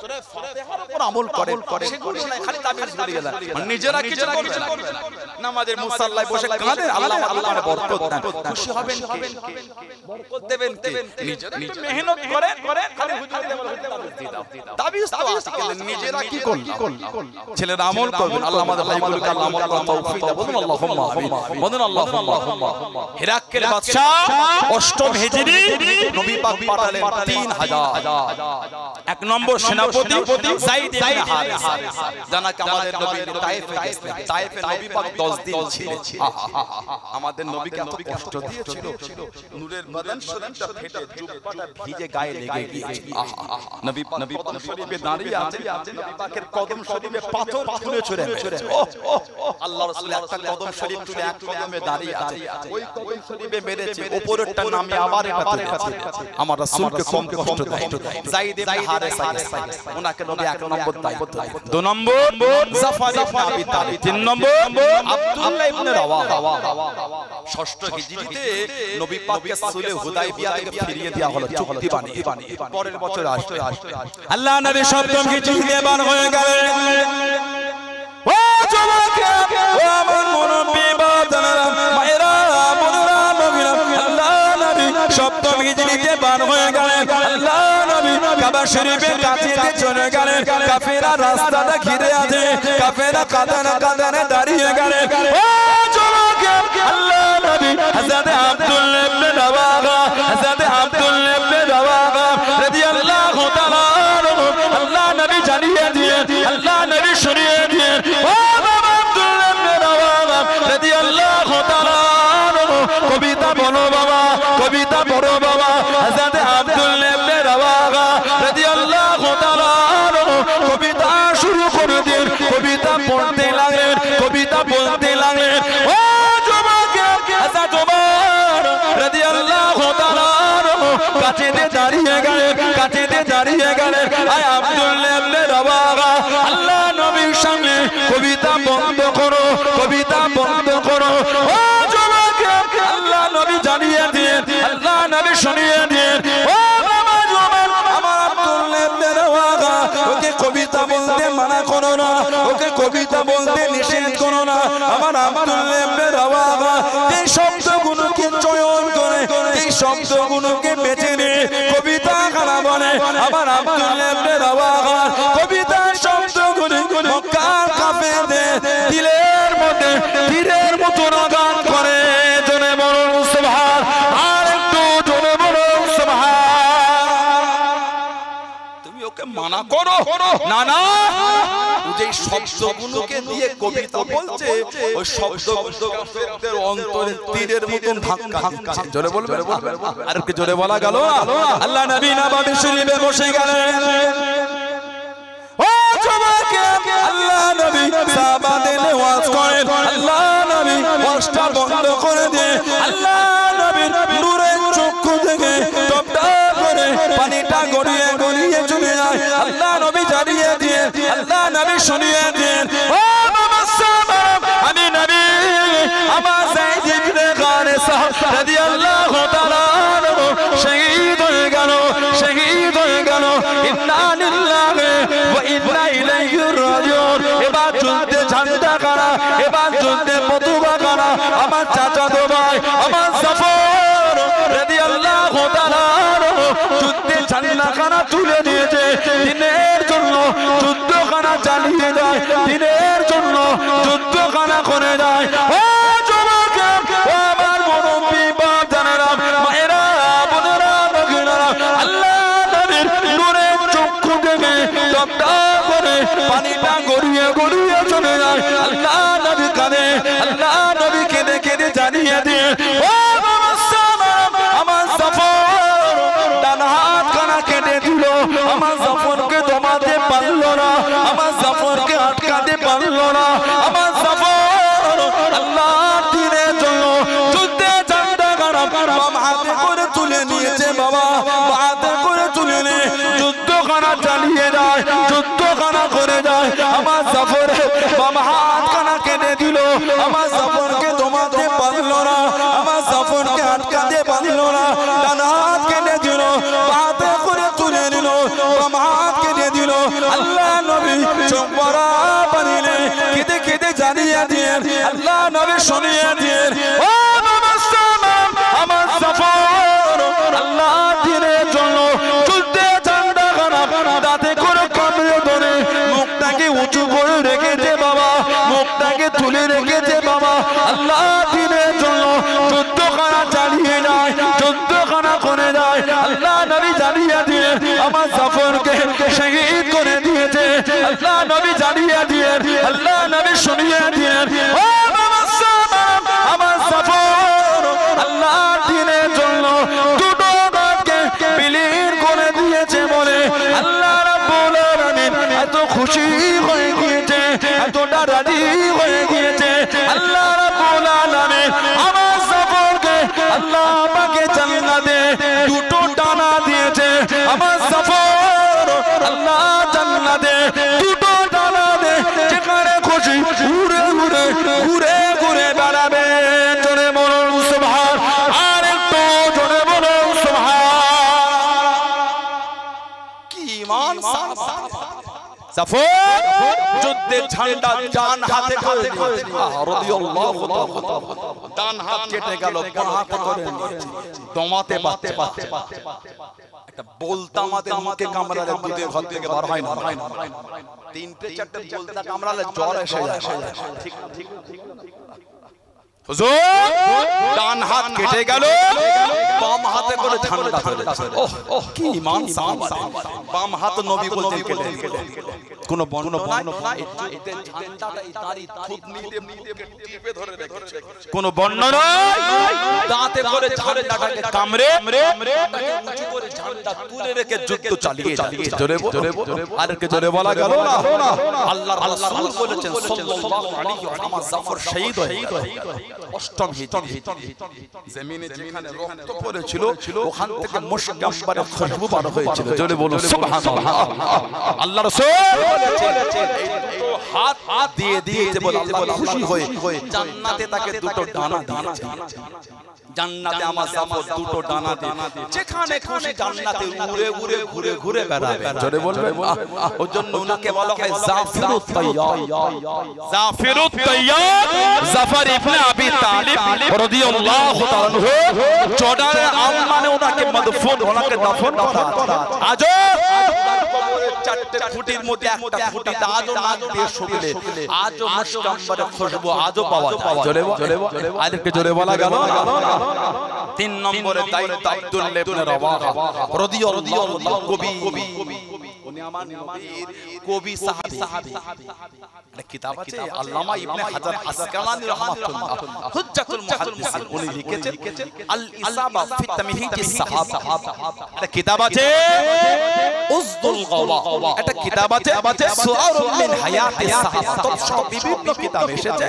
সূরা ফাতিহার উপর আমল করেন সেগুলো না খালি তাবিজ ভুলে গেলেন নিজেরা কিছু করবেন নামাজের মুসাল্লায় বসে কাঁদেন আল্লাহ আপনাকে বরকত দেন খুশি হবেন কে বরকত দেবেন কে নিজেরা মেহনত করেন খালি হুজুরদের বলে তাবিজ দিয়ে দাও তাবিজ তো আছে নিজেরা কি করুন ছেলেরা আমল করবেন আল্লাহ আমাদের ভাইগুলোকে আল্লাহ আমল করার তৌফিক দাও বলুন আল্লাহুম্মা আমিন বলুন আল্লাহুম্মা হিরাক্কেল বাদশা অষ্টম হিজরি নবী পাক পাঠালেন 3000 এক নম্বর সেনাপতি যায়েদ ইবনে হারিস জানাকে আমাদের নবী তায়েফে গেছেন তায়েফে নবী পাক 10 দিন ছিলেন আমাদের নবীকে এত কষ্ট দিয়েছিল নূরের বদন শরীফটা ফেটে জুব্বাটা ভিজে গায়ে লেগে গিয়েছে নবী কদম শরীফে দাঁড়িয়ে আছেন নবী পাকের কদম শরীফে পাথর ছুঁড়ে আল্লাহ রাসূল একটা কদম শরীফ তুলে এক কদমে দাঁড়িয়ে আছে ওই কদম শরীফে মেরেছে উপরেরটা নামে আবার এটা তুলে আমার রাসূলকে কম কষ্ট দেয় যায়েদ ইবনে হারিস ওনাকে নবী এক নম্বর দায়িত্ব 2 নম্বর জাফর ইবনে আবি তালিব 3 নম্বর আব্দুল্লাহ ইবনে রাওয়াহা ষষ্ঠ হিজরিতে নবী পাককে সুলে হুদায়বিয়া থেকে ফিরিয়ে দেওয়া হলো চুক্তি বানিয়ে পরের বছর আসবে আল্লাহ নবী সপ্তম হিজরিতে বার হয়ে গেলেন ও যুবক ও আমার মুরব্বি বাদারা মায়েরা বোনেরা মুমিনা আল্লাহ নবী সপ্তম হিজরিতে বার হয়ে গেলেন আল্লাহ নবী কাবা শরীফের কাছে চলে গেলেন কাফেররা রাস্তাটা ঘিরে আছে কাফেররা কাঁদানে দাঁড়িয়ে গেলেন ও যুবক আল্লাহ নবী হযরত আব্দুল্লাহ ইবনে রাওয়াহা হযরত আব্দুল্লাহ ইবনে রাওয়াহা রাদিয়াল্লাহু তাআলা আল্লাহ নবী জানিয়ে দিয়ে আল্লাহ নবী সরিয়ে দিয়ে ও বাবা আব্দুল্লাহ ইবনে রাওয়াহা রাদিয়াল্লাহু তাআলা কবিতা বলো বাবা কবিতা পড়ো বাবা হযরত আব্দুল্লাহ ইবনে রাওয়াহা রাদিয়াল্লাহু তাআলা কবিতা শুরু করে দিন কবিতা পড়তে লাগলেন কবিতা বলতে লাগলেন ও যুবক হযরত ওমর রাদিয়াল্লাহু তাআলা কাছে দাঁড়িয়ে গেলেন আয় আব্দুল্লাহ ইবনে রাওয়াহা আল্লাহ নবীর সামনে কবিতা বন্ধ করো কবিতা বন্ধ কবিতা বলতে নিষেধ করো না। আমার আব্দুল্লাহ ইবনে রাওয়াহা এই শব্দগুলোকে চয়ন করে, এই শব্দগুলোকে বেছে নিয়ে কবিতা খানা বলে। আমার আব্দুল্লাহ ইবনে রাওয়াহা কবিতার শব্দগুলো মক্কার কাফেরদের দিলের মধ্যে তীরের মতো আঘাত করে। জোরে বলুন সুবহান, আর একটু জোরে বলুন সুবহান। তুমি ওকে মানা করো না, না যে শব্দগুলোকে দিয়ে কবিতা বলছে ওই শব্দগুলো কাফেরদের অন্তরে তীরের মতন ধাক্কা দিচ্ছে। জোরে বলবে, আর কি জোরে বলা গেল? আল্লাহ নবী নববী শরীফে বসে গেলেন। ও জমাকে আল্লাহ নবী সাহাবাদের ওয়াজ করেন। আল্লাহ নবী ওয়াজটা বন্ধ করে দিয়ে আল্লাহ নবীর নূরের চক্ষু থেকে টপটা করে পানিটা গড়িয়ে গড়িয়ে চলে যায়। আল্লাহ নবী জানিয়ে দিয়ে আল্লাহ নবী শুনিয়ে দেন, ও বাবা সাহাব, আমি নবী আমার যায়েদ ইবনে হারেসা রাদিয়াল্লাহু তাআলা শহীদ হয়ে গেল, শহীদ হয়ে গেল। ইন্না লিল্লাহি ওয়া ইন্না ইলাইহি রাজিউন। এবার যুদ্ধে ঝান্ডা কারা, এবার যুদ্ধে পতাকা কারা। আমার চাচাতো ভাই আমার জাফর রাদিয়াল্লাহু তাআলা যুদ্ধে ঝান্ডা কারা তুলে নিয়েছে। দিনের জন্য যুদ্ধখানা চালিয়ে যায়, দিনের জন্য যুদ্ধখানা করে যায়। ও জমাকে, ও আমার মুরব্বি বাপ জানেরা, মায়েরা, বোনেরা, ভগিনীরা, আল্লাহ নবীর নূরের চক্ষু থেকে টপটা করে পানিটা গড়িয়ে গড়িয়ে চলে যায়। আল্লাহ নবী কাঁদে, আল্লাহ নবী কেঁদে কেঁদে জানিয়ে দিয়ে, ও বাবা সাহাব, আমার জাফর ডান হাত কানা কেটে দিল। আমার জাফরকে দমাতে পারলো না, আমার জাফরকে আটকাতে পারলো না। আমার জাফর আল্লাহর দ্বীনের জন্য যুদ্ধে ঝান্ডা কারা বাম হাতে করে তুলে নিয়েছে। বাবা হাতে করে তুলে নিয়ে যুদ্ধখানা চালিয়ে যায়, যুদ্ধখানা করে যায়। আমার জাফর বাম হাত কানা কেটে দিল। আমার জাফরকে দমাতে পারলো না, আমার জাফরকে আটকাতে পারলো না। ডান হাত কেটে দিল, হাতে করে তুলে নিল, বাম হাত কেটে দিল। আল্লাহ নবী চোখ ভরা পানি কেঁদে কেঁদে জানিয়ে দিয়ে আল্লাহ নবী শুনিয়ে দিয়ে, ও বাবা সাহাব, আমার জাফর আল্লাহ দ্বীনের জন্য যুদ্ধে ঝান্ডা কারা দাঁতে করে কামড়ে ধরে মুখটাকে উঁচু করে রেখেছে। বাবা মুখটাকে তুলে রেখেছে। বাবা আল্লাহ দ্বীনের জন্য যুদ্ধখানা চালিয়ে যায়, যুদ্ধখানা করে যায়। আল্লাহ নবী জানিয়ে দিয়ে আমার জাফরকে শহীদ করে দিয়েছে। আল্লাহ নবী জানিয়ে দিয়ে আল্লাহ নবী শুনিয়ে দিয়ে, ও বাবা সাহাব, আমার জাফর আল্লাহ দ্বীনের জন্য দুটো দাঁতকে বিলীন করে দিয়েছে বলে আল্লাহ রাব্বুল আলামিন এত খুশি হয়ে গিয়েছে, এতটা রাজি হয়ে গিয়েছে। আল্লাহ রাব্বুল আলামিন আমার জাফরকে আল্লাহ আমাকে জান্নাতে দুটো ডানা দিয়েছে। আমার জাফর আল্লাহ জান্নাতে দুটো ডানা দে, যেখানে খুশি ঘুরে ঘুরে ঘুরে ঘুরে বেড়াবে। জোরে বলুন সুবহান, আর একটু জোরে বলুন সুবহান। কি ঈমান জাফর যুদ্ধের ঝান্ডা ডান হাতে করে রাদিয়াল্লাহু তাআলা ডান হাত কেটে গেল, বাঁ হাতে করে দমাতে পারতে পারতে একটা বলতা আমাদের মুখে কামড়ালে দুধের ঘর থেকে বার হয় না। তিনটে চারটে বলতা কামড়ালে জ্বর এসে যায়। ঠিক ঠিক হুজুর ডান হাত কেটে গেল, বাম হাতে করে ঝান্ডা ধরেছে। ওহ কি ঈমান সাহাবা, বাম হাত নবী বলতেন কেটে কোন বর্ণনা নাই। এতে ঝান্ডাটা তারই থুতনিতে মুখে টিপে ধরে রেখেছে, কোন বর্ণনা নাই। দাঁতে করে ঝান্ডাটাকে কামড়ে উঁচু করে ঝান্ডা তুলে রেখে যুদ্ধ চালিয়ে যাচ্ছে। জোরে আর কে জোরে বলা গেল না। আল্লাহর রাসূল বলেছেন সাল্লাল্লাহু আলাইহি ওয়া সাল্লাম, আমার জাফর শহীদ হয়ে অষ্টম হিজরি জমিনে যেখানে রক্ত পড়েছিল ওখান থেকে মুশক আকবরের খুশবু বার হয়েছিল। জোরে বলুন সুবহানাল্লাহ। আল্লাহর রাসূল বলেছেন এই দুটো হাত দিয়ে দিয়েছে বলে আল্লাহ খুশি হয়ে জান্নাতে তাকে দুটো ডানা দিয়েছে। জান্নাতে আমার জাফর দুটো ডানা দিয়ে যেখানে খুশি জান্নাতে উড়ে উড়ে ঘুরে ঘুরে বেড়াবে জোরে বলবেন ওর জন্য উনাকে বলা হয় জাফরুত তাইয়ার জাফরুত তাইয়ার জাফর ইবনে আবি তালিব রাদিয়াল্লাহু তাআলা আনহু জর্ডানের আম্মানে উনাকে মদফুন ওনাকে দাফন করা আজও চারটে খুঁটির মধ্যে একটা খুঁটিতে আজও নাক দিয়ে শুকলে আজও মুশতাম্বরে খুশবু আজও পাওয়া যায় জোরে আদেরকে জোরে বলা গেল তিন নম্বরে দায়িত্ব আব্দুল্লাহ ইবনে রাওয়াহা রাদিয়াল্লাহু তাআলা কবি উনি আমার নবীর কবি সাহাবী একটা কিতাব আছে আল্লামা ইবনে হাজার আসকালানি রাহমাতুল্লাহ হুজ্জাতুল মুহাদ্দিসিন উনি লিখেছেন আল ইসাবা ফি তামহিদিস সাহাবা একটা কিতাব আছে উসদুল গাওয়া একটা কিতাব আছে সুআরুম মিন হায়াতিস সাহাবা তো সব বিভিন্ন কিতাব এসেছে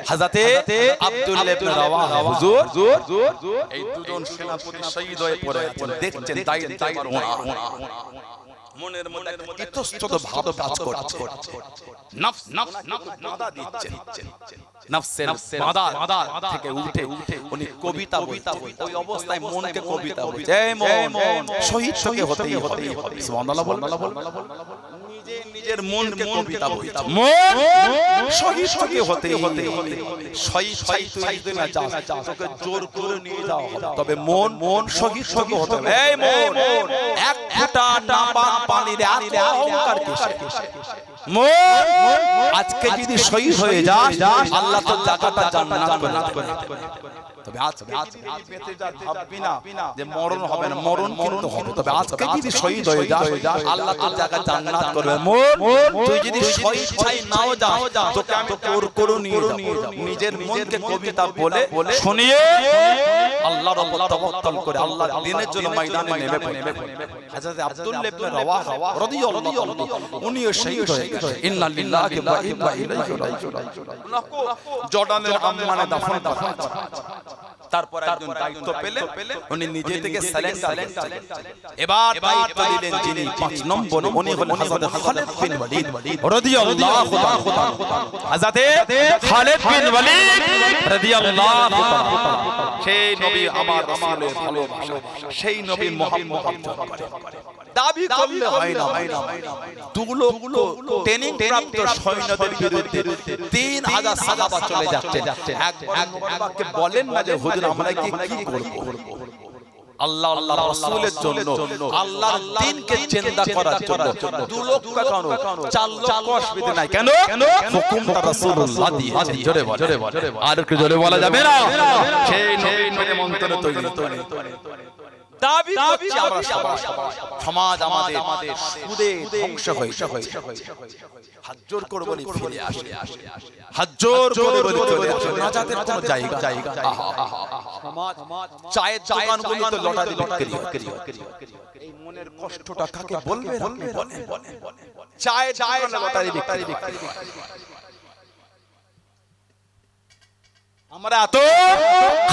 হযরতে আব্দুল্লাহ ইবনে রাওয়াহা হুজুর এই দুজন সেনাপতি শহীদ হয়ে পড়ে আছেন দেখছেন দায়িত্ব মনের মধ্যে ইতস্তত ভাব কাজ করছে নফস বাধা দিচ্ছে নফসের বাধা থেকে উঠে উনি কবিতা বলছেন ওই অবস্থায় মনকে কবিতা বলছে এই মন শহীদ থেকে হতেই হবে সুবহানাল্লাহ বল নিজের মনকে কবিতা বলছে মন শহীদ থেকে হতেই শহীদ তুই না যা তোকে জোর করে নিয়ে যাও তবে মন শহীদ থেকে হতে হবে এই মন এক ফোঁটা নাপাক পানির এত অহংকার কিসে মন আজকে যদি শহীদ হয়ে যাস আল্লাহ তো জায়গাটা জান্নাত করে তবে আজকে বেঁচে যা ভাববি না যে মরণ হবে না মরণ কিন্তু হবে তবে আজকে যদি শহীদ হয়ে যাস আল্লাহ তো জায়গা জান্নাত করবে মন তুই যদি শহীদ চাই নাও যাস তোকে আমি তোর করে নিয়ে যাব নিজের মনকে কবিতা বলে শুনিয়ে আল্লাহর উপর তাওয়াক্কুল করে আল্লাহর দ্বীনের জন্য ময়দানে নেমে পড়ে হযরত আব্দুল্লাহ ইবনে রাওয়াহা রাদিয়াল্লাহু আনহু উনিও শহীদ হয়ে গেছেন ইন্না লিল্লাহি ওয়া ইন্না ইলাইহি রাজিউন জর্ডানের আম্মানে দাফন তারপর একজন দায়িত্ব পেলেন উনি নিজে থেকে সাইলেন্ট এবার দায়িত্ব দিলেন যিনি 5 নম্বর উনি হলেন হযরত খালিদ বিন ওয়ালিদ রাদিয়াল্লাহু তাআলা হযরত খালিদ বিন ওয়ালিদ রাদিয়াল্লাহু তাআলা সেই নবী আমার রাসূলের ভালোবাসা সেই নবীর মুহাব্বত করে দাবি করলে হয় না দুগুলো ট্রেনিং প্রাপ্ত সৈন্যদের বিরুদ্ধে 3000 সাহাবা চলে যাচ্ছে একবারকে বলেন না যে হুজুর আমরা কি করব আল্লাহ রাসূলের জন্য আল্লাহর দ্বীনকে জিন্দা করার জন্য 2 লক্ষ কেন 4 লক্ষ অসুবিধা নাই কেন হুকুমটা রাসূলুল্লাহ দিয়েছেন জোরে বল আর একটু জোরে বলা যাবে না সেই নবীর মন্ত্র তৈরি দাবি করছি আমরা সমাজ আমাদের সুদে ধ্বংস হয়েছে হাত জোর করে বলি ফিরে আসে হাত জোর করে বলি চলে আসে নাজাতের কোনো জায়গা সমাজ চায়ের দোকানগুলোতে লটারি বিক্রি এই মনের কষ্টটা কাকে বলবে বলেন চায়ের লটারি বিক্রি আমরা এত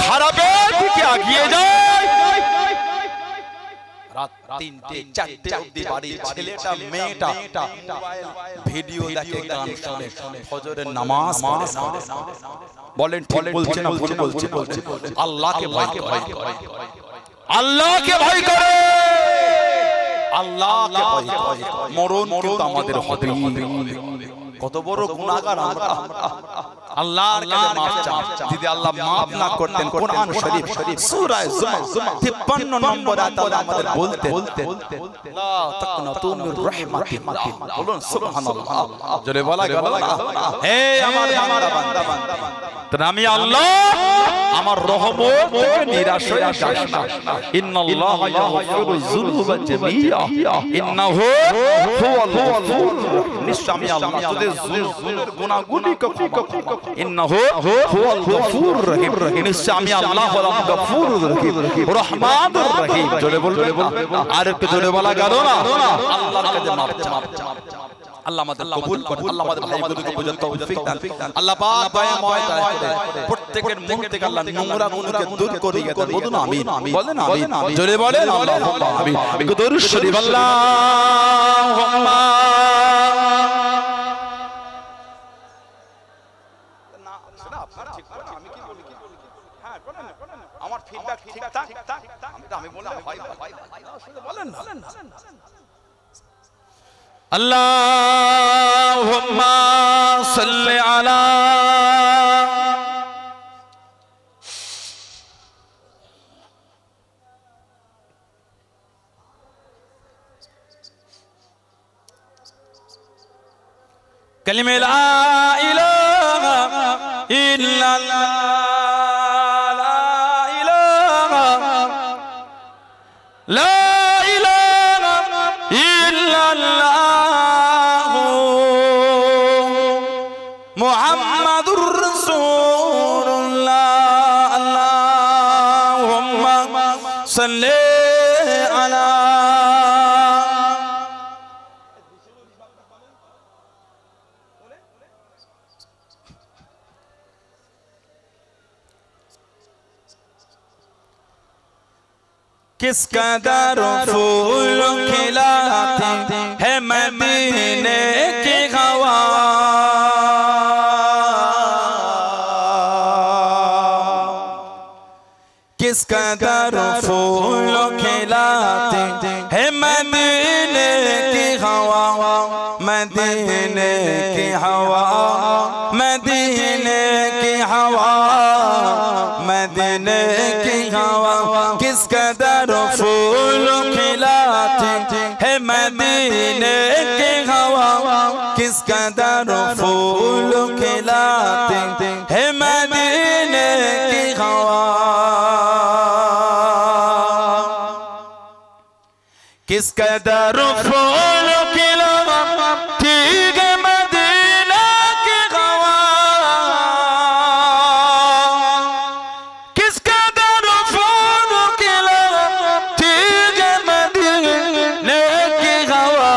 খারাপের দিকে এগিয়ে যাই রাত 3টে 4টে অবধি বাড়ির ছেলেটা মেয়েটা ভিডিও দেখে গান শুনে ফজরের নামাজ পড়ে বলেন ঠিক বলছে না ভুল বলছে আল্লাহকে ভয় করে আল্লাহকে ভয় করে আল্লাহকে ভয় করে মরণ কিন্তু আমাদের হবে কত বড় গুনাহগার আমরা আল্লাহর কাছে maaf চাই যদি আল্লাহ maaf না করতেন কোরআন শরীফ সূরা জুমার 53 নম্বর আয়াত আমাদের বলতে লা তাকনাতু মির রাহমাতিল্লাহ বলুন সুবহানাল্লাহ জোরে বলা গেল না হে আমার বান্দা তাহলে আমি আল্লাহ আমার রহমত থেকে নিরাশ হয়ে যাস না ইন্নাল্লাহা ইয়াগফিরু যুনুবা জামিআ ইন্নাহু হুয়াল গফুর নিশ্চয় আমি আল্লাহ তোদের যুনুবের গুনাহগুলিকে ক্ষমা ইন্নাহু হুয়াল গফুর রহিম নিশ্চয় আমি আল্লাহ হলাম গফুরুর রহিম রহমানুর রহিম জোরে বলবে আর একটু জোরে বলা গেল না আল্লাহর কাছে মাপ আল্লাহ আমাদের কবুল করুন আল্লাহ আমাদের ভাইগুলোকে বুঝার তৌফিক দান আল্লাহ পাক দয়াময় দয়া করে প্রত্যেকের মন থেকে আল্লাহ নোংরা গুনাহকে দূর করে দেন বলুন আমিন বলেন আমিন জোরে বলেন আল্লাহুম্মা আমিন একটু দরুদ শরীফ আল্লাহুম্মা না সেটা আপনারা ঠিক করেন আমি কি বলি হ্যাঁ করেন আমার ফিডব্যাক ঠিকঠাক আমি বললে হয় বলেন না আল্লাহুম্মা সাল্লি আলা कलिमे ला इलाहा इल्लल्लाह ला इलाहा इल्लल्लाह मुहम्मदुर रसूलुल्लाह अल्लाहुम्मा सल्ली अला किस कदर फूल खिलाती है मदीने की हवा किस कदर फूल खिलाती है मदीने की हवा मदीने की हवा मदीने की हवा मदीने की हवा किस कदर फूल खिलाती है मदीने की हवा किस कदर फूल खिलाती है मदीने की हवा किस कदर फूल खिलाती है मदीने की हवा किस कदर फूल खिलाती है मदीने की हवा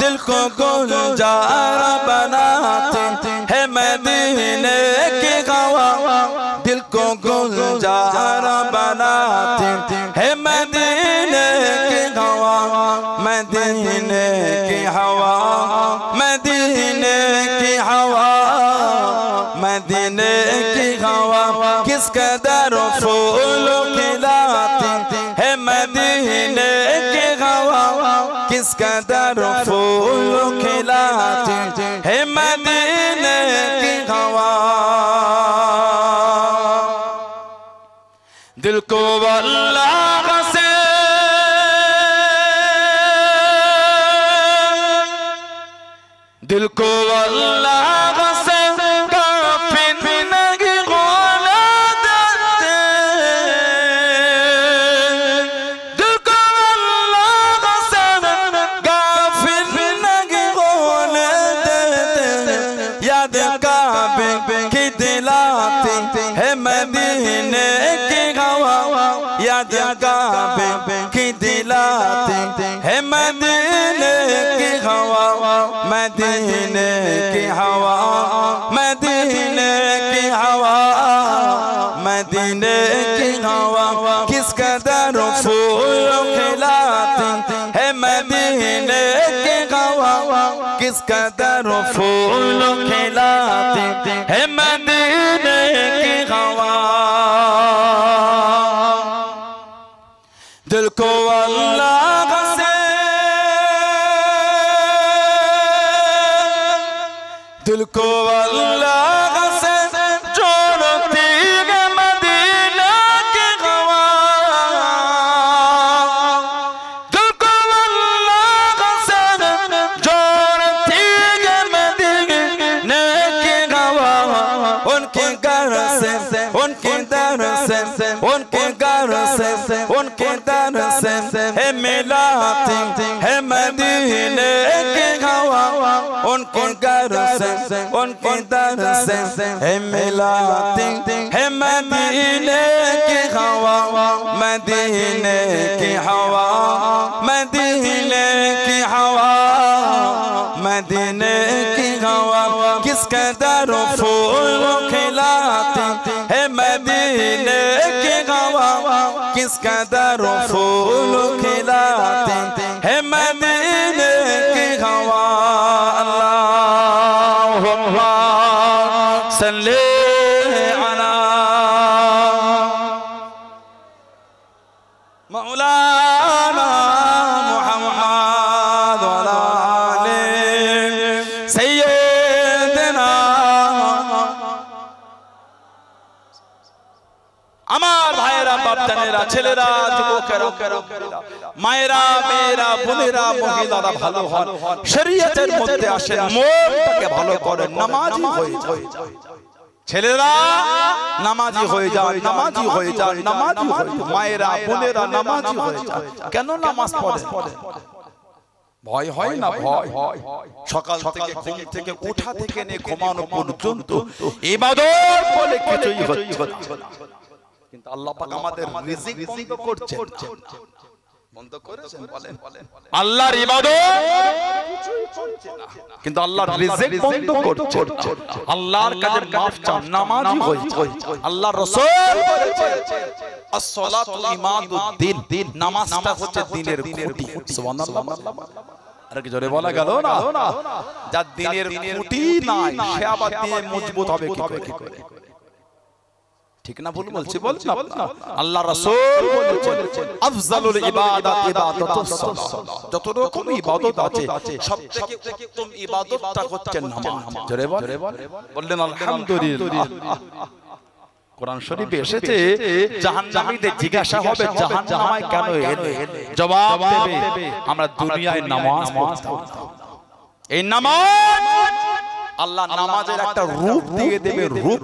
दिल को गुलजार बनाती है मदीने की हवा दिल को गुलजार बनाती है मदीने की हवा मदीने की हवा मदीने की हवा मदीने की हवा किस कदर फूल खिलाती है मदीने की हवा किस कदर फूल खिलाती है मदीने की हवा दिल को अल्लाह से दिल को अल्लाह से काफिर नहीं होने देते दिल को अल्लाह से काफिर नहीं होने देते याद काबे की दिलाती है मदीने की हवा याद काबे की दिलाती है मदीने की हवा मदीने की हवा मदीने की हवा मदीने की हवा किस कदर फूल खिलाती है मदीने की हवा किस कदर फूल खिलाती है मदीने की हवा दिल को अल्लाह से दिल को अल्लाह से जोड़ती है मदीना की हवा दिल को अल्लाह से जोड़ती है मदीना की हवा उनके घर से उनके दर से उनके घर से उनके दर से है मिलाती है मदीने की हवा उनके घर से उनके दर से है मिलाती है मदीने की हवा मदीने की हवा मदीने की हवा मदीने की हवा किस कदर फूल खिलाती है मदीने की हवा किस कदर फूल खिलाती है मदीने की हवा अल्लाहुम्मा सल्ली अला মাওলানা মুহাম্মদ ওয়া আলি সাইয়্যিদিনা। আমার ভাইয়েরা, বাপজানেরা, ছেলেরা, যুবকেরা, মায়েরা, মেয়েরা, বোনেরা, মহিলারা ভালো হন, শরীয়তের মধ্যে আসেন, মনটাকে ভালো করেন, নামাজি হয়ে যান। ছেলেরা নামাজি হয়ে যান, নামাজি হয়ে যান, নামাজি হয়ে যান। মায়েরা, বোনেরা নামাজি হয়ে যান। কেন নামাজ পড়েন? ভয় হয় না? ভয়। সকাল থেকে ঘুম থেকে ওঠা থেকে নিয়ে ঘুমানো পর্যন্ত ইবাদত বলে কিছুই হচ্ছে না। কিন্তু আল্লাহ পাক আমাদের রিজিক বন্ধ করছেন। বন্ধ করেছেন? বলেন। আল্লাহর ইবাদত কিছুই চলছে না, কিন্তু আল্লাহর রিজিক বন্ধ করছেন। আল্লাহর কাছে মাফ চান, নামাজি হয়ে যান। আল্লাহর রাসূল বলেছেন as-salatu imaduddin, নামাজটা হচ্ছে দ্বীনের খুঁটি। সুবহানাল্লাহ। আর কি জোরে বলা গেল না? যার দ্বীনের খুঁটি নাই সে আবার দ্বীন মজবুত হবে কি করে? ঠিক না ভুল বলছি? বলছেন আপনারা। আল্লাহ রাসূল বলেছেন আফজালুল ইবাদাত ইবাদাতুস সালাহ। যত রকম ইবাদত আছে সবথেকে উত্তম ইবাদতটা হচ্ছে নামাজ। জোরে বললেন আলহামদুলিল্লাহ। কোরআন শরীফে এসেছে জাহান্নামীদের জিজ্ঞাসা হবে জাহান্নামে কেন এলে? জবাব দেবে আমরা দুনিয়ায় নামাজ পড়তাম। এই নামাজ আল্লাহ নামাজের একটা রূপ দিয়ে দেবে। রূপ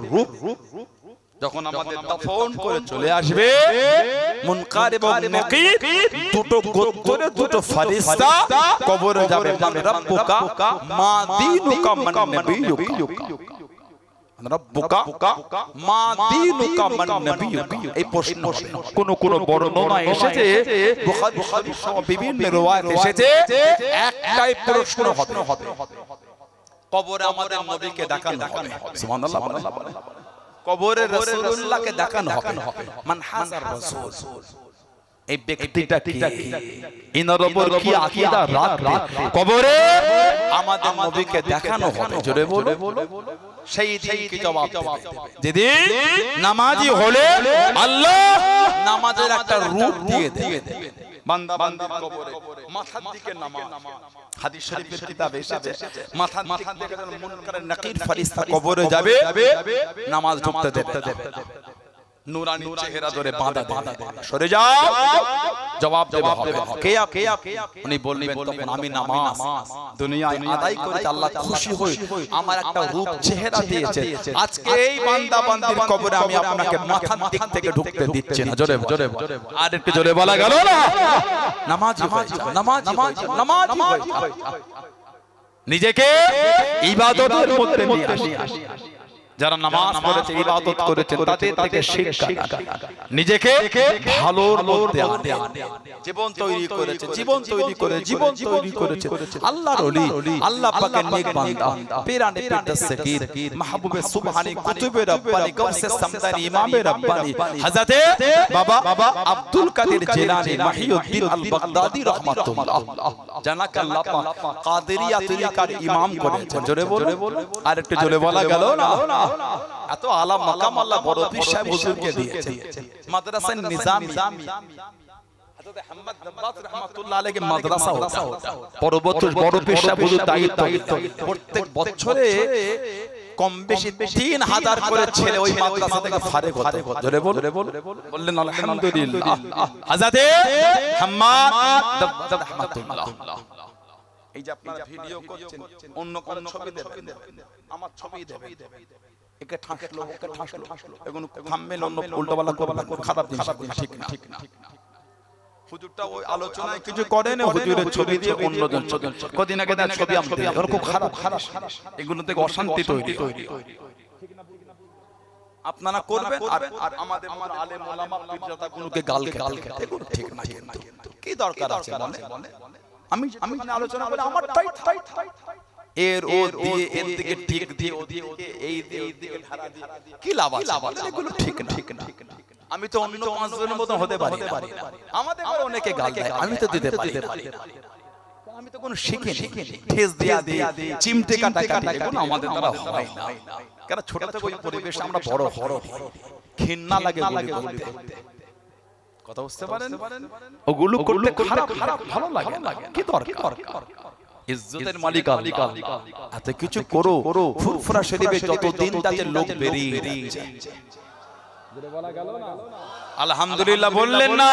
যখন আমাদের দাফন করে চলে আসবে মুনকার এবং নাকির দুটো গোত্রের দুটো ফেরেশতা কবরে যাবে। মান রাব্বুকা মা দীনুকা মান নবিয়ুকা। রাব্বুকা মা দীনুকা মান নবিয়ুকা। এই প্রশ্ন কোন বর্ণনা এসেছে, বুখারী সহ বিভিন্ন riwayat এসেছে একটাই প্রশ্ন হবে। কবরে আমাদের নবীকে দেখানো হবে। সুবহানাল্লাহ। কবরে রাসূলুল্লাহকে দেখানো হবে। মান হাজার রাসূল, এই ব্যক্তিটা কি, ইনার উপর কি আকীদা রাখবে? কবরে আমাদের নবীকে দেখানো হবে। জোরে বলো। সেই দিন কি জবাব দেবে? যেদিন নামাজি হলে আল্লাহ নামাজের একটা রূপ দিয়ে দেবে। বান্দা বান্দির কবরে মাথার দিকে নামাজ। হাদিস শরীফের কিতাবে এসেছে মাথার দিক থেকে মুনকার নাকির ফেরেশতা কবরে যাবে, নামাজ ঢুকতে দেবে। নূরানি চেহারা ধরে বাঁধা দেবে, সরে যাও, জবাব দেওয়া হবে। কে উনি বলবেন তখন আমি নামাজ দুনিয়ায় আদায় করেছি, আল্লাহ খুশি হয়ে আমার একটা রূপ চেহারা দিয়েছে। আজকে এই বান্দা বান্দির কবরে আমি আপনাকে মাথার দিক থেকে ঢুকতে দিচ্ছি না। জোরে আর একটু জোরে বলা গেল না? নামাজি নিজেকে ইবাদতের মধ্যে নিয়ে আসি। যারা নামাজ পড়েছে, ইবাদত করেছেন, তাদের থেকে শিক্ষা নিজেকে ভালোর মধ্যে আনে। জীবন তৈরি করেছে আল্লাহর ওলি, আল্লাহ পাকের নেক বান্দা, পিরানে পিরদাস সগীর, মাহবুবে সুবহানী, কুতুবে রব্বানী, গাউসে সামদানি, ইমামে রব্বানী হযরতে বাবা আব্দুল কাদের জিলানী মাহিউদ্দিন আল বাগদাদি রাহমাতুল্লাহ জানাকে আল্লাহ পাক কাদেরিয়া তরিকার ইমাম করেছেন। জোরে বলো। আর একটু জোরে বলা গেল না? এত আলা মাকাম আল্লাহ বড় পীর সাহেব হুজুরকে দিয়েছেন। মাদ্রাসা নিজামি হযরত আহমদ দাব্বাস রাহমাতুল্লাহ আলাইহি মাদ্রাসা হতো। পরবর্তী বড় পীর সাহেব হুজুর দায়িত্ব প্রত্যেক বছরে কম বেশি 3000 করে ছেলে ওই মাদ্রাসা থেকে ফারেক হতো। জোরে বললেন আলহামদুলিল্লাহ। হযরত আহমদ দাব্বাস রাহমাতুল্লাহ। এই যে আপনারা ভিডিও করছেন, অন্য কোন ছবি দেবেন, আমার ছবি দেবেন, একে ঠাসলো ওকে ঠাসলো, এগুলো থাম্বনেল অন্য উল্টোপাল্টা করবেন, খারাপ জিনিস, ঠিক না। হুজুরটা ওই আলোচনায় কিছু করেন, হুজুরের ছবি দিয়ে অন্যজন ছবি, কদিন আগে তার ছবি আমতে ওর খুব খারাপ, এগুলো থেকে অশান্তি তৈরি। আপনারা করবেন আর আমাদের আলেম ওলামা পীরজাদাগুলোকে গাল খেতে, এগুলো ঠিক না। কি দরকার আছে বলে? আমি আলোচনা করে আমার এর ও দিয়ে এর দিকে ঠিক দিয়ে ও দিয়ে এই দিকে ধারা দিয়ে কি লাভ আছে? এগুলো ঠিক না। আমি তো অন্য 5 জনের মতো হতে পারি না। আমাদের ঘরে অনেকে গাল দেয়, আমি তো দিতে পারি না। আমি তো কোনো শিখিনি, ঠেস দিয়া চিমটে কাটা এগুলো আমাদের দ্বারা হয় না। কারণ ছোট থেকে ওই পরিবেশে আমরা বড় ঘৃণা লাগে বলতে। কথা বুঝতে পারেন? ওগুলো করতে খারাপ ভালো লাগে না, কি দরকার? ইজ্জতের মালিক আল্লাহ, এত কিছু করো, ফুরফুরা শরীফে যতদিন তাতে লোক বেরিয়ে যায়। বলা গেল না আলহামদুলিল্লাহ বললেন না?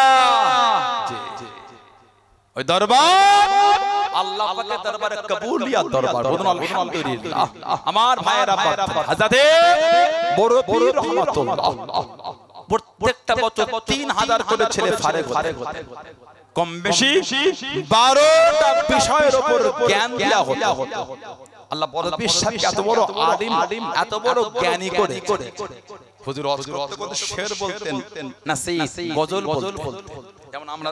ওই দরবার আল্লাহ পাকের দরবারে কবুলিয়াত দরবার, বলুন আলহামদুলিল্লাহ। আমার ভাইয়েরা, হযরতে বড় পীর রহমাতুল্লাহ প্রত্যেকটা বছর 3000 করে ছেলে ফারেক হতে, কম বেশি 12টা বিষয়ের উপর জ্ঞান দেয়া হতো। আল্লাহ বড় পীর সাহেব এত বড় আলিম, এত বড় জ্ঞানী করে হুজুর ওয়াজ করতে শের বলতেন না, সেই গজল বলতেন। যেমন আমরা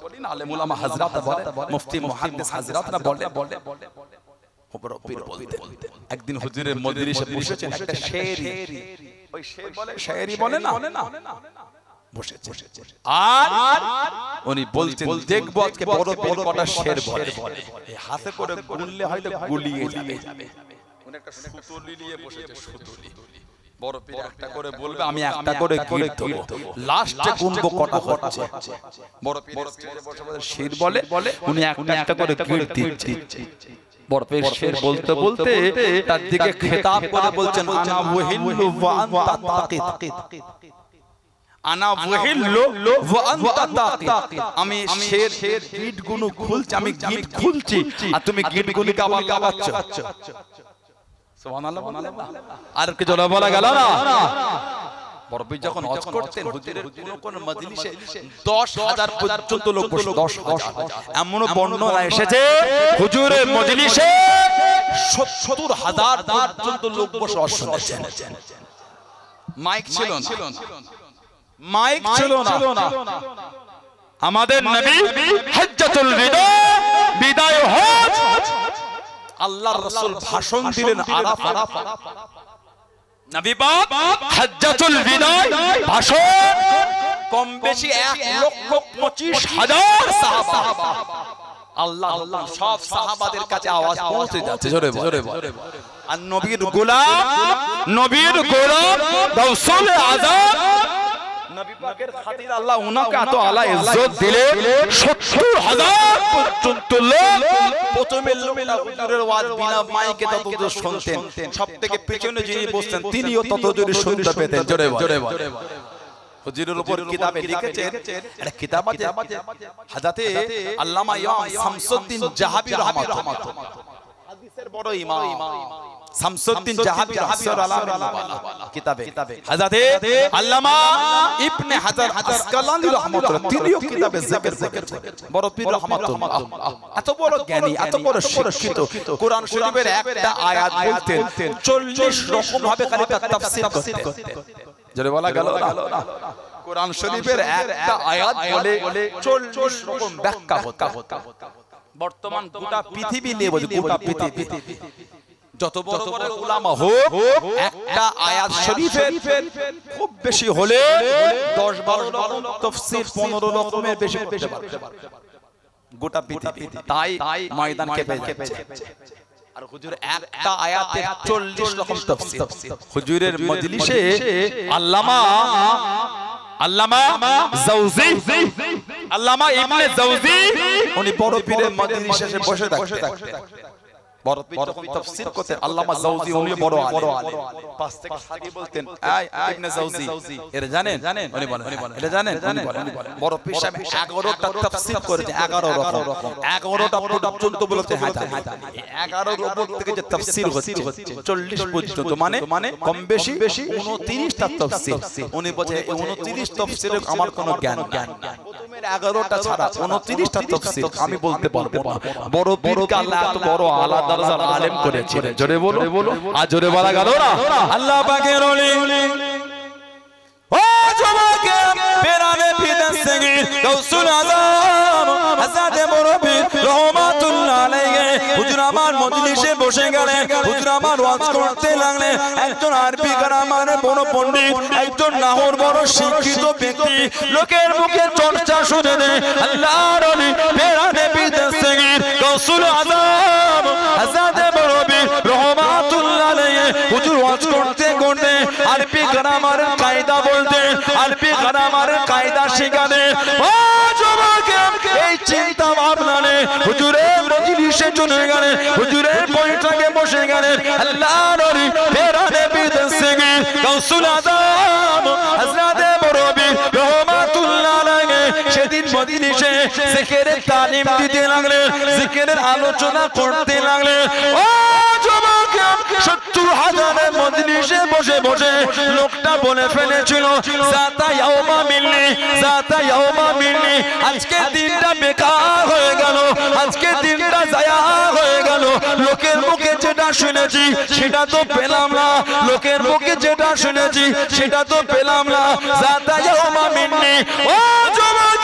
বলি না, আলেম উলামা হযরত বলে, মুফতি মুহাদ্দিস হযরতরা বলে, বড় পীর বলতেন। একদিন হুজুরের মজলিসে বসেছেন, একটা শায়েরি, ওই শের বলে, শায়েরি বলে না, বসেছে। আর উনি বলছেন, দেখবো আজকে বড় পীর কটা শের বলে। এই হাতে করে গুনলে হয়তো গুলিয়ে যাবে। উনি একটা সুতলি নিয়ে বসেছে, সুতলি। বড় পীর একটা করে বলবে, আমি একটা করে গিট দেব, লাস্টে গুনবো কটা হচ্ছে। বড় পীর বসে বসে শের বলে, উনি একটা করে গিট দিচ্ছে। বড় পীর শের বলতে বলতে তার দিকে খেতাব করে বলছেন, আনা ওয়াহিল্লু ওয়া আনতা তাকিত, আনা ওয়াহিল্লু ওয়া আনতা তাকিত। আমি শের গিট গুলো খুলছি, আমি গিট খুলছি আর তুমি গিট গুলিকে আবার লাগাচ্ছ। সুবহানাল্লাহ। আর কি জোরে বলা গেল না? বড় পীর যখন ওয়াজ করতেন, হুজুরের কোন মজলিসে 10,000 পর্যন্ত লোক বসে, 10,000। এমন বর্ণনা এসেছে হুজুরের মজলিসে 70,000 পর্যন্ত লোক বসে ওয়াজ শুনছেন। মাইক ছিল না। আমাদের নবী হজ্জাতুল বিদা, বিদায় হজ, আল্লাহর রাসূল ভাষণ দিলেন আরাফাত। নবী পাক হজ্জাতুল বিদা ভাষণ, কম বেশি 1,25,000 সাহাবা, আল্লাহ সব সাহাবাদের কাছে আওয়াজ পৌঁছে যাচ্ছে। জোরে জোরে। আর নবীর গোলাম রাসূল আযম, নবী পাকের খাতির আল্লাহ উনাকে এত আলা ইজ্জত দিলে 70,000 পর্যন্ত লোক প্রথমে হুজুরের ওয়াজ বিনা মাইকে ততদূর শুনতেন। সবথেকে পিছনে যিনি বসতেন তিনিও ততদূর শুনতে পেতেন। জোরে জোরে। হুজুরের উপর কিতাবে লিখেছেন, একটা কিতাব আছে হযরতে আল্লামা ইমাম শামসুদ্দিন জাহাবী রাহমাতুল্লাহ, হাদিসের বড় ইমাম শামসুদ্দিন জাহাবী রাহমাতুল্লাহ কিতাবে হযরতে আল্লামা ইবনে হাজার আসকালানি রাহমাতুল্লাহ, তিনিও কিতাবে জিকির করেছেন। বড় পীর রাহমাতুল্লাহ এত বড় জ্ঞানী, এত বড় শিক্ষিত, কোরআন শরীফের একটা আয়াত বলতেন 40 রকম ভাবে খালি তার তাফসীর করতেন। জোরে বলা গেল না? কোরআন শরীফের একটা আয়াত বলে 40 রকম ব্যাখ্যা হতো। বর্তমান গোটা পৃথিবী নিয়ে বলি, গোটা পৃথিবী যত বড় বড় উলামা হোক, একটা আয়াত শরীফের খুব বেশি হলে 10-12 রকম তাফসীর, 15 রকমের বেশি করতে পারে গোটা পৃথিবী। তাই ময়দান কেঁপে যাচ্ছে। আর হুজুর একটা আয়াতে 40 রকম তাফসীর। হুজুরের মজলিসে আল্লামা জাওজি, আল্লামা ইবনে জাওজি, উনি বড় পীরের মজলিসে বসে থাকতেন। বড় পীর যখন তাফসীর করতেন, আল্লামা জাওজি উনি বড় আলেম, পাশ থেকে সাদি বলতেন, এই ইবনে জাওজি, এর জানেন? উনি বলেন, এটা জানেন? উনি বলেন, বড় পীর সাহেব 11টা তাফসীর করেছেন, 11 রকম, 11টা পর্যন্ত বলতে হয়। 11 উপর থেকে যে তাফসীর হচ্ছে 40 পর্যন্ত, মানে কম বেশি 29টা তাফসীর। উনি বলেন 29 তাফসীরে আমার কোনো জ্ঞান নেই, প্রথমের 11টা ছাড়া 29টা তাফসীর আমি বলতে পারবো না। বড় পীরকে আল্লাহ এত বড় আলাদা দরজার আলেম করেছিলেন। জোরে বলো, আর জোরে বলা গেল না? আল্লাহ পাকের ওলি ও জমাকে পেরানে ফিদাস সঙ্গী গাউসুল আযম হযরত বড় পীর রহমাতুল্লাহ আলাইহি হুজুর আমার মজলিসে বসে গেলেন। হুজুর আমার ওয়াজ করতে লাগলেন। একজন আরবি গ্রামার বড় পণ্ডিত, একজন নাহর বড় শিক্ষিত ব্যক্তি, লোকের মুখে চর্চা শুনে নেই আল্লাহর ওলি পেরানে ফিদাস সঙ্গী গাউসুল আযম হযরত বড় পীর রহমাতুল্লাহ আলাইহি হুজুর ওয়াজ করতে করতে আরবি গ্রামার কায়দা বলতে, আরবি গ্রামার কায়দা সেখানে ও যুবক এই চিন্তা ভাবনা নে হুজুরের মজলিসে চলে গেলেন, হুজুরের বৈঠকে বসে গেলেন। আল্লাহর নবী পেরানে বিদেশে গিয়ে গাউসুল আজম হযরত মুরব্বি রহমাতুল্লাহ আলাইহি সেদিন মজলিসে জিকিরের তালিম দিতে লাগলেন, জিকিরের আলোচনা করতে লাগলেন। ও যুবক 70,000 মজলিসে বসে বসে লোকটা বলে ফেলেছিল জাতা ইয়াউমা মিন্নি, জাতা ইয়াউমা মিন্নি, আজকে দিনটা বেকার হয়ে গেল, আজকে দিনটা জায়া হয়ে গেল। লোকের মুখে যেটা শুনেছি সেটা তো পেলাম না, লোকের মুখে যেটা শুনেছি সেটা তো পেলাম না। জাতা ইয়াউমা মিন্নি। ও যুবক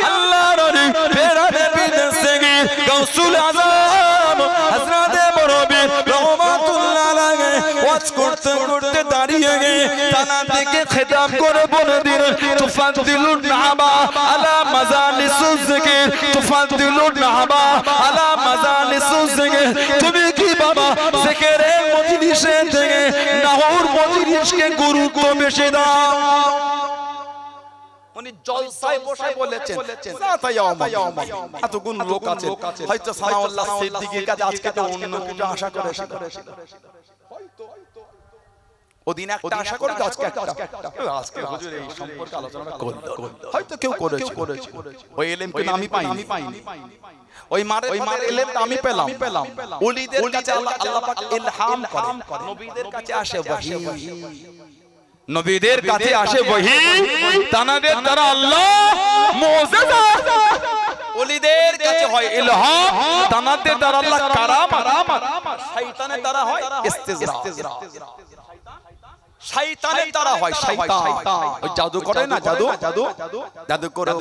আল্লাহর নবী পেরানে বিদেশে গিয়ে গাউসুল আজম হযরত মুরব্বি রহমাতুল্লাহ আলাইহি ওয়াজ করতে করতে দাঁড়িয়ে গিয়ে তানা থেকে খেতাব করে বলে দিলেন তুফাদ্দিলুন নাহাবা আলা মাজালিসুজ জিকির, তুফাদ্দিলুন নাহাবা আলা মাজালিসুজ জিকির। তুমি কি বাবা জিকিরের মজলিসে থেকে নাহর মজলিসকে গুরুত্ব বেশি দাও? উনি জলসায় বসে বলেছেন জাতা ইয়াউমা, এতগুণ লোক আছে হয়তো সানাউল্লাহ সিদ্দিকীর কাছে আজকে তো অন্য কিছু আশা করে হয়তো ওদিন একটা আশা করে আজকে আজকে হুজুর এই সম্পর্কে আলোচনা করলো, হয়তো কেউ করেছে। ওই ইলম কিন্তু আমি পাইনি, ওই মারের ইলমটা আমি পেলাম। ওলিদের কাছে আল্লাহ পাক ইলহাম করেন, নবীদের কাছে আসে ওহী, নবীদের কাছে আসে ওহী, তানাদের দ্বারা আল্লাহ মুজিজা, ওলিদের কাছে হয় ইলহাম, তানাদের দ্বারা আল্লাহ কারামাত, শয়তানের দ্বারা হয় ইস্তিজরা, শয়তানের দ্বারা হয় শয়তান। ওই জাদু করে না, জাদু করে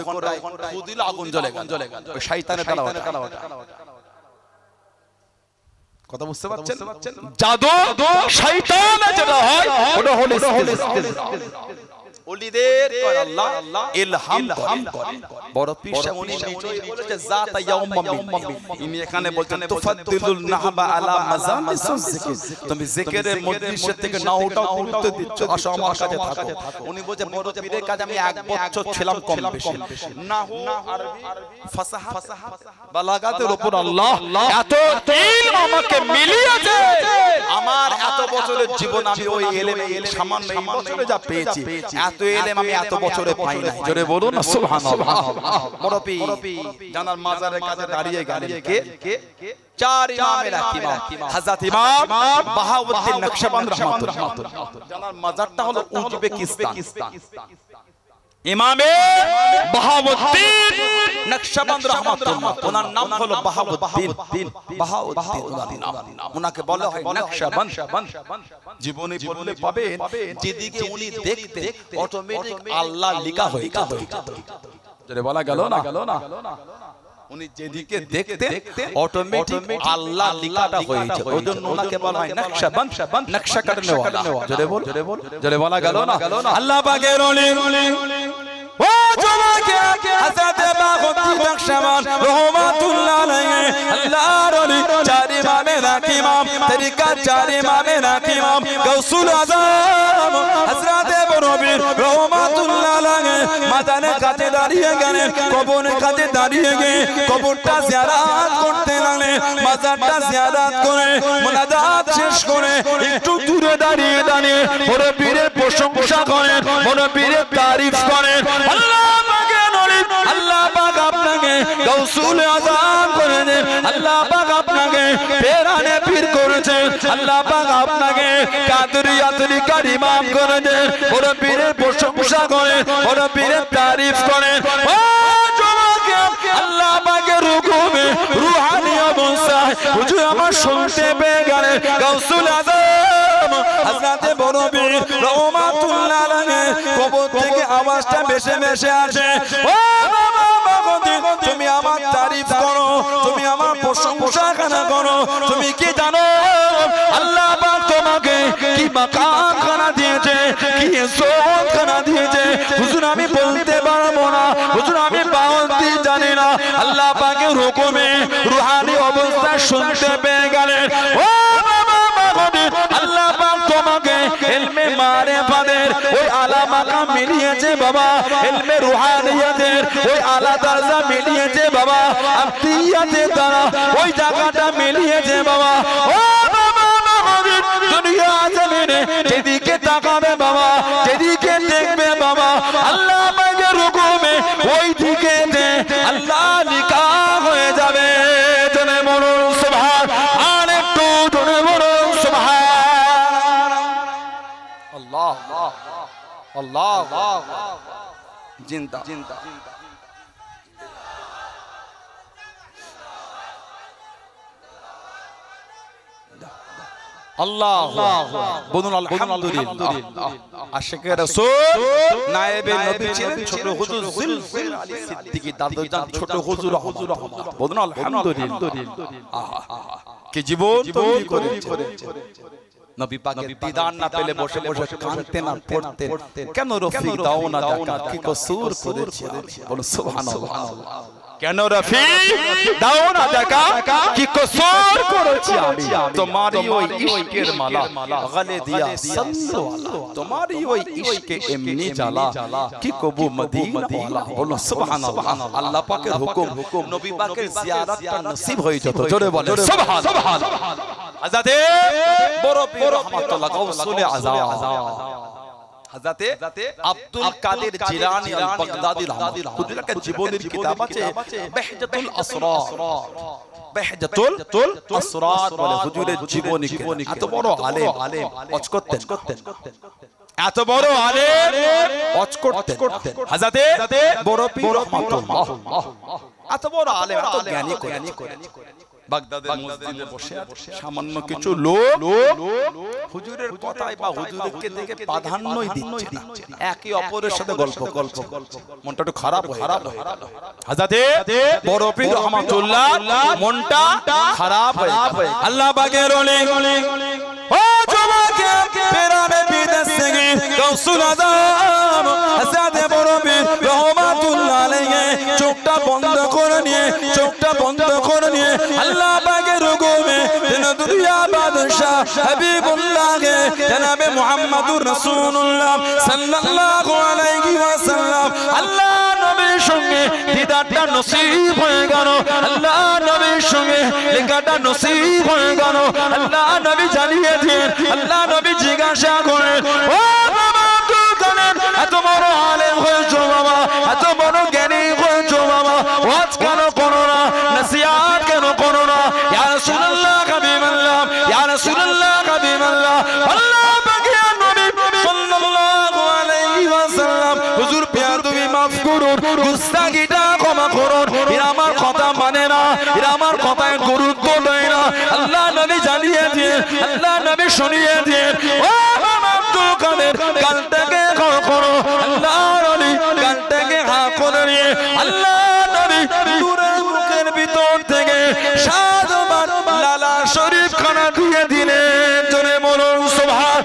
খুদিল আগুন জ্বলে গেল, ওই শয়তানের দ্বারা হয়। কথা বুঝতে পারছেন? জাদু শয়তানের যেটা হয় ওটা হলো ইস্তিজরা। ওলিদের কর আল্লাহ ইলহাম করেন। বড় পীর সাহেব উনি নিজেই বলেছে জাতা ইয়াউমা মিন্নি, ইনি এখানে বলছেন তুফাদ্দিলুন নাহাবা আলা মাজালিসুজ জিকির, তুমি জিকিরের মজলিস থেকে না ওটা গুরুত্ব দিচ্ছ, আসো আমার কাছে থাকো। উনি বলেছে বড় পীরের কাছে আমি 1 বছর ছিলাম কম বেশি, নাহু আরবি ফাসাহা বালাগাতের উপর আল্লাহ এত ইলম আমাকে মিলিয়েছে, আমার এত বছরের জীবন আমি ওই ইলমে সামান্য বছরে যা পেয়েছি এত ইলম আমি এত বছরে পাই নাই। জোরে বলুন না সুবহানাল্লাহ। বড় পীর জানার মাজারের কাছে দাঁড়িয়ে গেলেন কে? 4 ইমামের ইমাম হযরত ইমাম বাহাউদ্দিন নকশবন্দ রাহমাতুল্লাহ। জানার মাজারটা হলো উজবেকিস্তান। ইমামে বাহাউদ্দিন নকশবন্দ রাহমাতুল্লাহ, ওনার নাম হলো বাহাউদ্দিন ওনার নাম, ওনাকে বলা হয় নকশবন্দ। জীবনে বললে পাবেন যেদিকে উনি দেখতে অটোমেটিক আল্লাহ লেখা হয়ে যেত। যেটা বলা গেল না, উনি যেদিকে দেখতে অটোমেটিক আল্লাহ লেখাটা হয়েছে, ওজন্য ওনাকে বলা হয় নকশবন্দ, নকশা করনে ওয়ালা। জোরে বলা গেল না, আল্লাহ পাকের ওলি। ও জমাকে হযরত বাগতি নকশবন্দ রহমাতুল্লাহ আলাইহি আল্লাহর ওলি, 4 ইমামের ইমাম, তরিকার 4 ইমামের ইমাম গাউসুল আজম হযরত মুরব্বি রহমাতুল্লাহ আলাইহি মাজারের কাছে দাঁড়িয়ে গেলেন, কবরের কাছে দাঁড়িয়ে গিয়ে কবরটা জিয়ারত করতে লাগলেন। মাজারটা জিয়ারত করে মুনাজাত শেষ করে একটু দূরে দাঁড়িয়ে মুরব্বির প্রশংসা করেন, মুরব্বির তারিফ করেন। আল্লাহ পাকের ওলি, আল্লাহ পাক আপনাকে গাউসুল আজম করেছেন, আল্লাহ পাক আপনাকে পেরানে পীর করেছেন, আল্লাহ পাক আপনাকে কাদরিয়া তরিকার ইমাম করেছেন। মুরব্বির প্রশংসা করেন, মুরব্বির তারিফ করেন। ও যুবক আল্লাহ পাকের হুকুমে রূহানি অবস্থায় হুজুর আমার শুনতে পেয়ে গেলেন গাউসুল আজম হযরত মুরব্বি রহমাতুল্লাহ আলাইহি কবর থেকে আওয়াজটা ভেসে ভেসে আসে। ও বাবা বাগতি, তুমি আমার তারিফ করো, তুমি আমার প্রশংসা করো। তুমি কি জানো আল্লাহ পাক তোমাকে কি মাকাম খানা দিয়েছে, কি ইজ্জত খানা দিয়েছে? হুজুর আমি বলতে পারবো না, হুজুর আমি বাউন্তি জানি না। আল্লাহ পাকের হুকুমে রূহানি অবস্থা শুনতে পেয়ে গেলেন। ও বাবা বাগতি, আল্লাহ পাক তোমাকে ইলমে মারিফাতের ওই আলা মাকাম মিলিয়েছে বাবা, ইলমে রুহানিয়াতের ওই আলা দরজা মিলিয়েছে বাবা, আত্মিয়াতের দ্বারা ওই জায়গাটা মিলিয়েছে বাবা। ও বাবা মহাবীর, দুনিয়া জমিনে যেদিকে তাকাবে বাবা, যেদিকে দেখবে বাবা, আল্লাহ পাকের হুকুমে ওই দিকে আল্লাহ লিখা হয়ে যাবে। জনে বলুন সুবহান, আর একটু জনে বলুন সুবহান আল্লাহ আল্লাহ জিন্দা জিন্দা আল্লাহ বলুন আলহামদুলিল্লাহ। আশিকে রাসূল নায়েবে নবী ছিলেন ছোট হুজুর জুলফিল আলী সিদ্দিকী দাদুজান ছোট হুজুর আহমদ। বলুন আলহামদুলিল্লাহ। কি জীবন তৈরি করেছে নবী পাকের দিদার না পেলে বসে বসে কাঁদতেন আর পড়তেন, কেন রফিক দাও না যাকাত, কি কসুর করেছি আমি। বলুন সুবহানাল্লাহ। কেন রফিক দাও না যাকাত, কি কসুর করেছি আমি। তোমারই ওই ইশকের মালা গলে দিয়া সাল্লু আলা, তোমারই ওই ইশকে এমনি জ্বালা কি কবু মদিনা ওয়ালা। বলুন সুবহানাল্লাহ। আল্লাহ পাকের হুকুম নবী পাকের জিয়ারতটা নসিব হয়ে যেত। জোরে বলেন সুবহানাল্লাহ। হযরতে বড় পীর রহমাতুল্লাহ গাউসুল আযম হযরতে আব্দুল কাদের জিলানী আল বাগদাদি রাহমাতুল্লাহ হুজুরের জীবনের কিতাব আছে বাহজাতুল আসরার, বাহজাতুল আসরার বলে হুজুরের জীবনী। এত বড় আলেম ওয়াজ করতেন, এত বড় আলেম ওয়াজ করতেন হযরতে বড় পীর রহমাতুল্লাহ, এত বড় আলেম, এত জ্ঞানী করে বাগদাদের মসজিদে বসে সামান্য কিছু লোক হুজুরের কথায় বা হুজুরকে দেখে প্রাধান্যই দিচ্ছে না, একে অপরের সাথে গল্প। মনটা একটু খারাপ হয়ে হযরতে বড় পীর রহমাতুল্লাহ মনটা খারাপ হয়ে আল্লাহ পাকের ওলি ও জমাকে পেরানে বিদেশ থেকে গাউসুল আযম হযরতে বড় পীর রহমাতুল্লাহ আলাইহি চোখটা বন্ধ করে নিয়ে আল্লাহ পাকের হুকুমে দুনিয়া বাদশা হাবিবুল্লাহ জনাবে মুহাম্মদুর রাসূলুল্লাহ সাল্লাল্লাহু আলাইহি ওয়াসাল্লাম আল্লাহ নবীর সঙ্গে দিদারটা নসিব হয়ে গেল, আল্লাহ নবীর সঙ্গে লেখাটা নসিব হয়ে গেল। আল্লাহ নবী জানিয়ে দিন, আল্লাহ নবী জিজ্ঞাসা করেন, ও বাবা তুই এত বড় আলেম হয়েছো বাবা, এত বড় জ্ঞানী হয়েছো বাবা, ওয়াজ কেন করো না, নসিহত কেন করো না? ইয়া রাসূলুল্লাহ হাবিবাল্লাহ, ইয়া রাসূলুল্লাহ হাবিবাল্লাহ, আল্লাহ পাকের নবী সাল্লাল্লাহু আলাইহি ওয়াসাল্লাম হুজুর পেয়ার তুমি maaf করুন, গুস্তাখিটা ক্ষমা করুন, এরা আমার কথা মানে না, এরা আমার কথায় গুরুত্ব দেয় না। আল্লাহ নবী জানিয়ে দিয়ে, আল্লাহ নবী শুনিয়ে দিয়ে, ও আব্দুল কাদের কালটাকে করো, আল্লাহ নবী কালটাকে হা করে নিয়ে আল্লাহ নবী নূরের মুখের ভিতর থেকে সাতবার লালা শরীফ খানা দিয়ে দিলেন। জোরে বলুন সুবহান,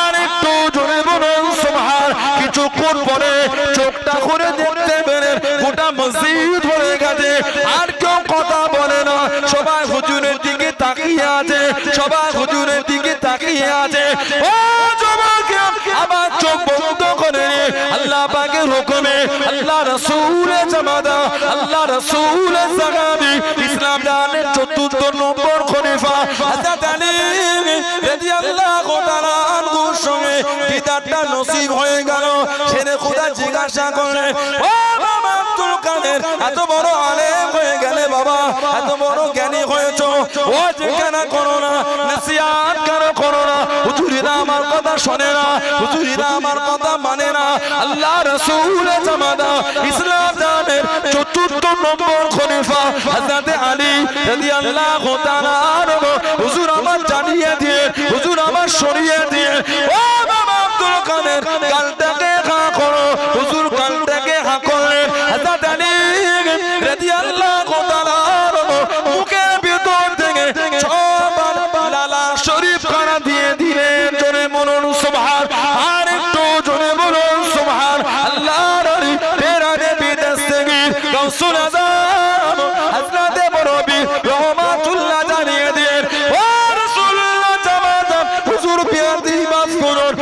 আর একটু জোরে বলুন সুবহান। কিছুক্ষণ পরে চোখটা করে দেখতে পেলেন গোটা মসজিদ ভরে গেছে, আর কেউ কথা বলে না, সবাই হুজুরের দিকে তাকিয়ে আছে, সবাই হুজুরের দিকে তাকিয়ে আছে। ও জবাকে আবার চোখ বন্ধ করে আল্লাহ পাকের হুকুমে আল্লাহ রাসূলের জামাতা, আল্লাহ রাসূলের সাহাবী, ইসলাম দানের চতুর্থ নম্বর খলিফা হযরত আলী রাদিয়াল্লাহু তাআলা আনহুর সঙ্গে দিদারটা নসিব হয়ে গেল। ছেলে খোদা জিজ্ঞাসা করে, ও বাবা আব্দুল কাদের এত বড় আলেম হয়ে গেলে বাবা, এত বড় জ্ঞানী হয়েছো, ওয়াজ কেন করো না, নসিহত কেন করো না? হুজুরেরা আমার কথা শোনে না, হুজুরেরা আমার কথা মানে না। আল্লাহ রাসূলের জামাতা, ইসলাম দানের চতুর্থ নম্বর খলিফা হযরত আলী রাদিয়াল্লাহু তাআলা আনহু হুজুর আমার জানিয়ে দিয়ে, হুজুর আমার শরিয়ে দিয়ে, ও বাবা আব্দুল কাদের কালটাকে হা করো, হুজুর কালটাকে হা করলেন। হযরত আলী রাদিয়াল্লাহু তাআলা আনহু মুখের ভিতর থেকে ছবার লালা শরীফ খানা দিয়ে দিলেন। জোরে বলুন সুবহান, আর একটু জোরে বলুন সুবহান। আল্লাহ নবী পেরানে বিদেশ থেকে গাউসুল আযম হযরতে বড় পীর রহমাতুল্লাহ জানিয়ে দিলেন, ও রাসূলুল্লাহ জামাত হুজুর পেয়ার দি মাফ করুন,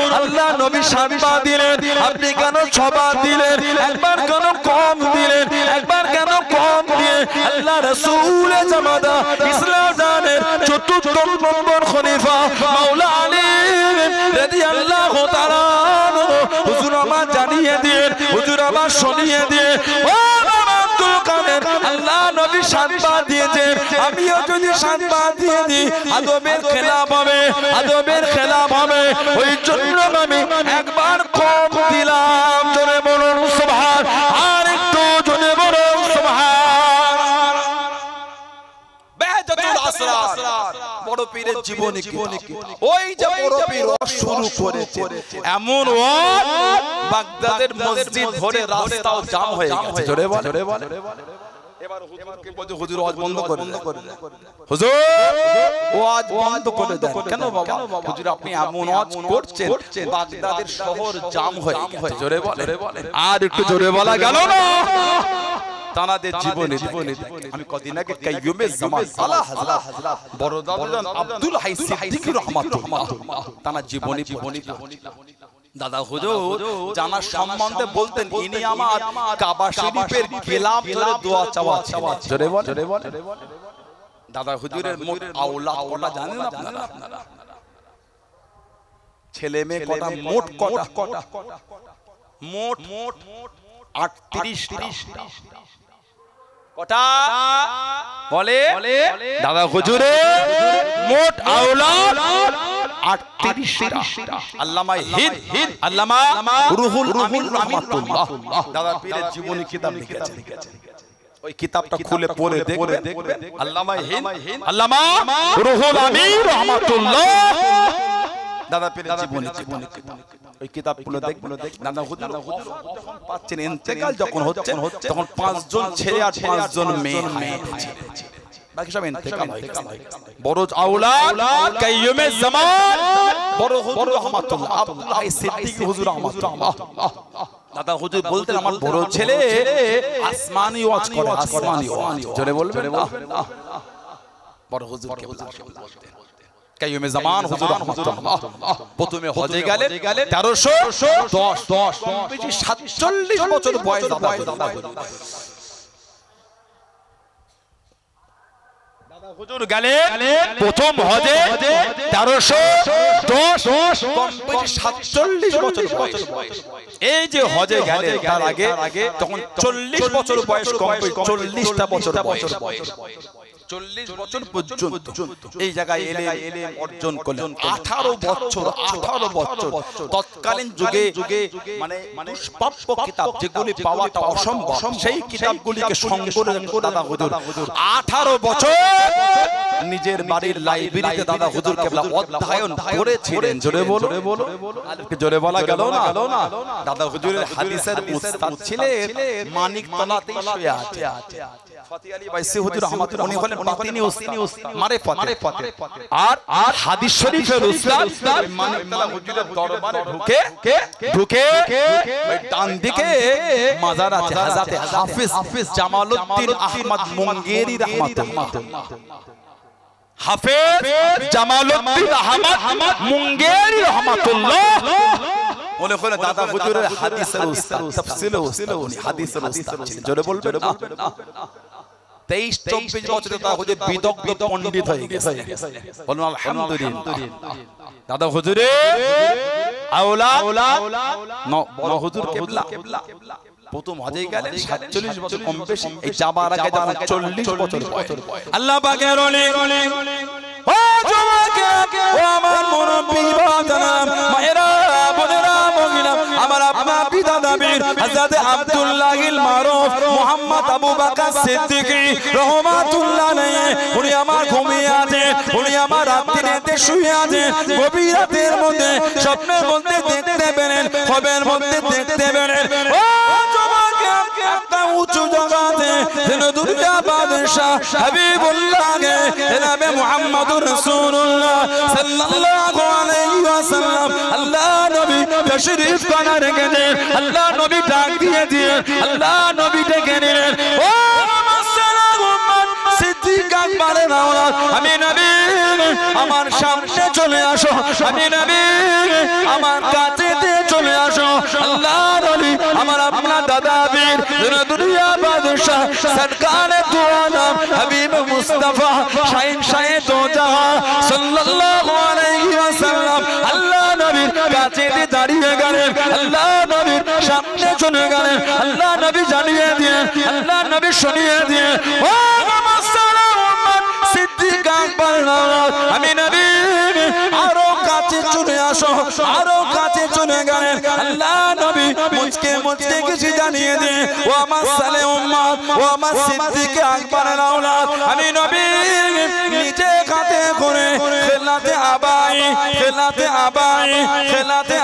সাতবার দিলেন, আপনি কেন ছবার দিলেন? একবার কেন কম দিলেন? একবার কেন কম দিয়ে আল্লাহ রাসূল জামাতা ইসলাম জানের চতুর্থ নম্বর খলিফা মাওলা আলী রাদিয়াল্লাহু তাআলা হুজুর আমার জানিয়ে দিয়ে, হুজুর আমার শুনিয়ে দিয়ে, ও আব্দুল কাদের আল্লাহ নবী সাতবার দিয়েছেন, আমিও যদি সাতবার দিয়ে দিই আদবের খেলাফ হবে, আদবের খেলাফ হবে। ওই জন্য আমি একবার কম দিলাম। জোরে বলুন সুবহান, আর একটু জোরে বলুন সুবহান। বেদাতুল আসরার বড় পীরের জীবনী কি? ওই যে বড় পীর শুরু করেছে এমন ওয়াজ বাগদাদের মসজিদ ভরে রাস্তাও জাম হয়ে গেছে। জোরে বল, জোরে বল। এবার হুজুরকে বলে হুজুর ওয়াজ বন্ধ করে দেন, হুজুর ওয়াজ বন্ধ করে দেন। কেন বাবা? হুজুর আপনি এমন ওয়াজ করছেন বাগদাদের শহর জাম হয়ে গেছে। জোরে বল, আর একটু জোরে বলা গেল না। তানাদের জীবনে আমি কদিন আগে কাইয়ুমে জামান আলা হযরত বড় দাদাজান আব্দুল হাই সিদ্দিকী রাহমাতুল্লাহ তানার জীবনী দাদা হুজুর জানার সম্বন্ধে বলতেন, ইনি আমার কাবা শরীফের গিলাফ ধরে দোয়া চাওয়া ছিল। জোরে বল, জোরে বল। দাদা হুজুরের মোট আওলাদ কটা জানেন আপনারা? ছেলে মেয়ে কটা? মোট কটা? মোট 38টা। কটা বলে দাদা হুজুরের মোট আওলাদ 38টা। আল্লামা হিন্দ, আল্লামা রুহুল আমিন রাহমাতুল্লাহ দাদা পীরের জীবনী কিতাব লিখেছেন। ওই কিতাবটা খুলে পড়ে দেখবেন আল্লামা হিন্দ, আল্লামা রুহুল আমিন রাহমাতুল্লাহ দাদা পীরের জীবনী ওই কিতাবগুলো দেখবেন। দাদা হুজুর পাচ্ছেন ইন্তেকাল যখন হচ্ছে তখন 5 জন ছেলে আর 5 জন মেয়ে হয়েছে, বাকি সব ইন্তেকাল হয়ে গেছে। বড় আওলাদ কাইয়ুমে জামান বড় হুজুর রাহমাতুল্লাহ আব্দুল হাই সিদ্দিকী হুজুর রাহমাতুল্লাহ দাদা হুজুর বলতেন আমার বড় ছেলে আসমানি ওয়াজ করে, আসমানি ওয়াজ। জোরে বলবেন না। বড় হুজুরকে বলতেন কাইয়ুমে জামান হুজুর রাহমাতুল্লাহ প্রথমে হজে গেলেন 1310 কম বেশি 47 বছর বয়স দাদা হুজুর গেলেন প্রথম হজে 1310 কম বেশি 47 বছর বয়স। এই যে হজে গেলেন তার আগে তখন 40 বছর বয়স, কম 40টা বছর বয়স। 40 বছর পর্যন্ত এই জায়গায় এলেম অর্জন করলেন। 18 বছর তৎকালীন যুগে মানে দুষ্প্রাপ্য কিতাব যেগুলি পাওয়াটা অসম্ভব, সেই কিতাবগুলিকে সংগ্রহ করে দাদা হুজুর 18 বছর নিজের বাড়ির লাইব্রেরিতে দাদা হুজুর কেবলা অধ্যয়ন করেছিলেন। জোরে বলো, জোরে বলা গেল না। দাদা হুজুরের হাদিসের উস্তাদ ছিলেন মানিকতলাতে শুয়ে আছে ফতি আলী বাইসি হুজুর রাহমাতুল্লাহ, উনি হলেন বাতিনি উস্তাদ মারিফাতে, আর হাদিস শরীফের উস্তাদ মানিকতলা হুজুরের দরবারে ঢুকে ওই ডান দিকে মাজার আছে হযরত হাফেজ জামালউদ্দিন আহমদ মুঙ্গেরি রাহমাতুল্লাহ। হাফেজ জামালউদ্দিন আহমদ মুঙ্গেরি রাহমাতুল্লাহ বলে হলো দাদা হুজুরের হাদিসের উস্তাদ, তাফসীরের উস্তাদ, উনি হাদিসের উস্তাদ ছিলেন। জোরে বলবেন না। 23-24 বছরে দাদা হুজুর বিদগ্ধ পণ্ডিত হয়ে গেছে। বলুন আলহামদুলিল্লাহ। দাদা হুজুরের আওলাদ বড় হুজুর কিবলা প্রথম হজে গেলেন 47 বছর কম বেশি। এই যাবার আগে 40 বছর বয়স। আল্লাহ পাকের ওলি ও জওয়াকে ও আমার মুরব্বি বাদানা মায়েরা বোনেরা মহিলা আমার আপনা পিতা নবীর হযরত আব্দুল্লাহিল মারুফ মুহাম্মদ আবু বকর সিদ্দিকী রাহমাতুল্লাহ আলাইহি উনি আমার ঘুমিয়ে আছে, উনি আমার রাত্রিতে শুয়ে আছে। গভীর রাতের মধ্যে স্বপ্নের মধ্যে দেখতে পেলেন, খবের মধ্যে দেখতে পেলেন ও জওয়াকে একটা উঁচু জায়গাতে যেন দুনিয়া বাদশা হাবিবুল্লাহকে জনাবে মুহাম্মদুর রাসূলুল্লাহ সাল্লাল্লাহু আলাইহি ওয়াসাল্লাম আল্লাহ নবী তশরীফ করার গেলে আল্লাহ নবী ডাক দিয়ে আল্লাহ নবী ডেকে নিলেন ও সিদ্দিক আকবরের আওলাদ আমি নবী আমার সামনে চলে আসো, আমি নবী আমার কাছে চলে तदाबीर दुनिया बादशाह सरकार दो आलम हबीब मुस्तफा शाहीन शाह दो जहां सल्लल्लाहु अलैहि वसल्लम अल्लाह नबीर काছে দাঁড়িয়ে গেলেন আল্লাহ নবীর সামনে চলে গেলেন আল্লাহ নবী জানিয়ে দিয়ে আল্লাহ নবী শুনিয়ে দিয়ে ও সিদ্দিক আকবর আমি নবী আরো কাছে চলে আসো আরো কাছে চলে গেলেন আল্লাহ নবী মুঝকে কিছু জানিয়ে দিয়ে ও আমার সালে উম্মত ও আমার সিদ্দিক আকবর আওলাদ আমি নবী নিজে হাতে করে খেলাতে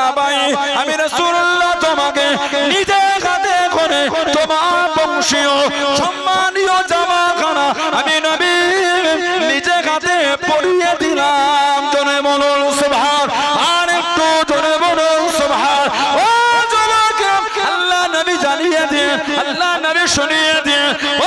আবাই আমি রাসূলুল্লাহ তোমাকে নিজে হাতে করে তোমার বংশীয় সম্মানীয় জামাখানা আমি নবী নিজে হাতে পরিয়ে দিলাম জোরে বলুন সুবহান আর একটু জোরে বলুন সুবহান ও জমাকে আল্লাহ নবী জানিয়ে দিয়ে আল্লাহ নবী শুনিয়ে দিয়ে ও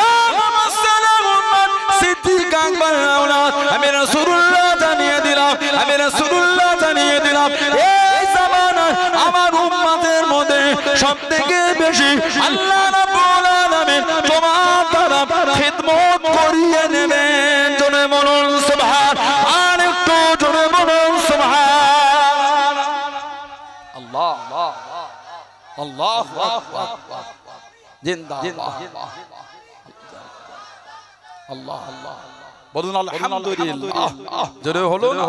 মুসলমান উম্মত সিদ্দিক আকবর আওলাদ আমি রাসূলুল্লাহ জানিয়ে দিলাম আমি রাসূলুল্লাহ জানিয়ে দিলাম এই জামানায় আমার উম্মতের মধ্যে সবথেকে বেশি আল্লাহ রাব্বুল আলামিন তোমার দ্বারা খিদমত করিয়ে নেবেন জোরে বলুন সুবহান আর একটু জোরে বলুন সুবহান আল্লাহ আল্লাহু আকবার জিন্দাবাদ আল্লাহ আল্লাহ বলুন আলহামদুলিল্লাহ জোরে হলো না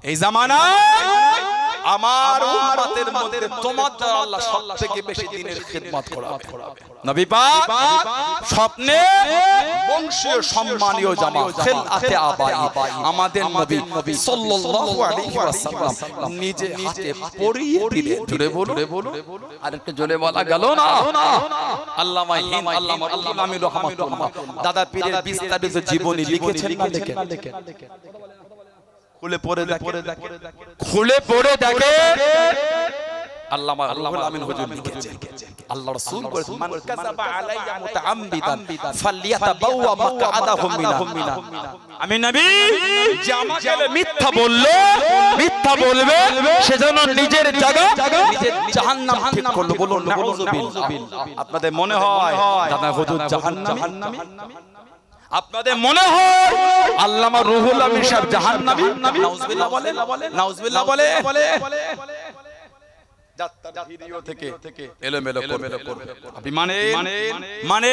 এই জামানায় আমার উম্মতের মধ্যে তোমার দ্বারা আল্লাহ সবথেকে বেশি দ্বীনের খিদমত করাবে নবী পাক স্বপ্নে বংশীয় সম্মানীয় জামা খেলাতে আবাই আমাদের নবী সাল্লাল্লাহু আলাইহি ওয়াসাল্লাম নিজে হাতে পরিয়ে দিলেন জোরে বলুন আরেকটু জোরে বলা গেল না আল্লামা হিন্দ আল্লামা রুহুল আমিন রাহমাতুল্লাহ দাদা পীরের বিস্তারিত জীবনী লিখেছেন না দেখেন খুলে পড়ে দেখে আল্লামা রুহুল আমিন হুজুর লিখেছেন আল্লাহ রাসূল বলেছেন মান কাযাবা আলাইয়া মুতাআম্মিদান ফালইয়াতাবাওয়া মাকআদাহু মিনাহ আমি নবী যে আমাকে মিথ্যা বলবে সেজন্য নিজের জায়গা নিজের জাহান্নাম ঠিক করলো বলুন নাউযুবিল্লাহ আপনাদের মনে হয় দাদা হুজুর জাহান্নামী আপনাদের মনে হয় আল্লামা রুহুল আমিন সাহেব জাহান্নামী নাউযুবিল্লাহ বলে যাত্রা ভিডিও থেকে এলোমেলো করবে আপনি মানে